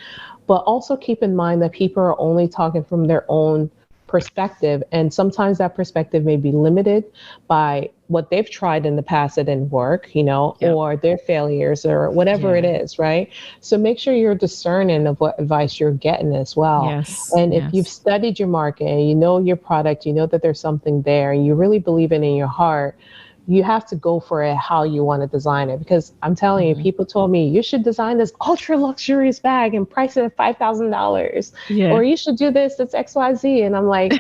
But also keep in mind that people are only talking from their own perspective. And sometimes that perspective may be limited by what they've tried in the past that didn't work, or their failures or whatever it is, right? So make sure you're discerning of what advice you're getting as well. Yes. And if you've studied your market and you know your product, you know that there's something there and you really believe it in your heart, you have to go for it how you want to design it. Because I'm telling you, people told me you should design this ultra luxurious bag and price it at $5,000. Yeah. Or you should do this, that's XYZ. And I'm like,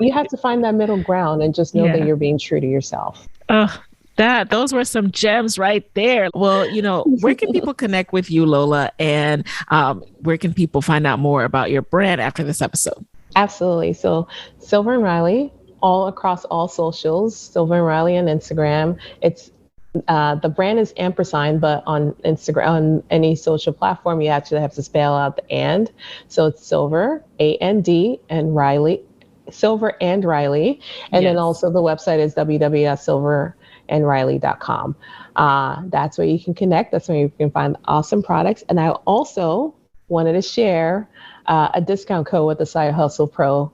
you have to find that middle ground and just know that you're being true to yourself. Those were some gems right there. Well, where can people connect with you, Lola? And where can people find out more about your brand after this episode? Absolutely. So Silver and Riley, all across all socials, Silver and Riley on Instagram. It's the brand is ampersand, but on Instagram, on any social platform, you actually have to spell out the and. So it's Silver, A-N-D, and Riley, Silver and Riley. And then also the website is www.silverandriley.com. That's where you can connect. That's where you can find awesome products. And I also wanted to share a discount code with the Side Hustle Pro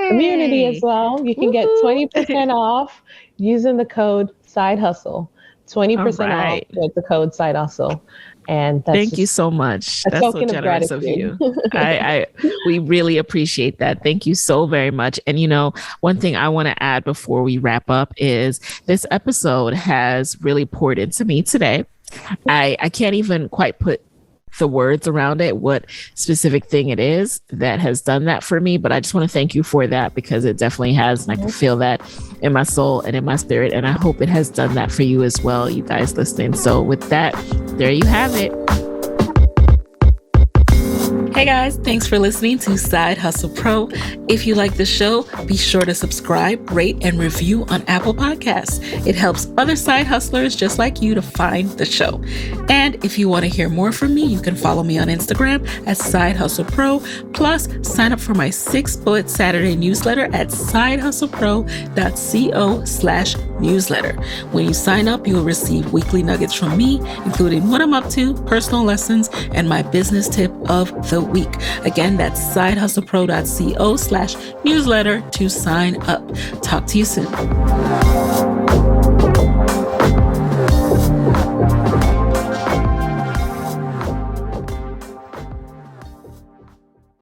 community as well. You can get 20% off using the code Side Hustle. 20% off with the code Side Hustle. And thank you so much. That's so generous of you. We really appreciate that. Thank you so very much. And one thing I want to add before we wrap up is this episode has really poured into me today. I can't even quite put the words around it, what specific thing it is that has done that for me. But I just want to thank you for that, because it definitely has. And I can feel that in my soul and in my spirit. And I hope it has done that for you as well, you guys listening. So with that, there you have it. Hey guys, thanks for listening to Side Hustle Pro. If you like the show, be sure to subscribe, rate, and review on Apple Podcasts. It helps other side hustlers just like you to find the show. And if you want to hear more from me, you can follow me on Instagram at Side Hustle Pro. Plus, sign up for my 6-bullet Saturday newsletter at sidehustlepro.co/newsletter. When you sign up, you'll receive weekly nuggets from me, including what I'm up to, personal lessons, and my business tip of the week. Again, that's sidehustlepro.co/newsletter to sign up. Talk to you soon.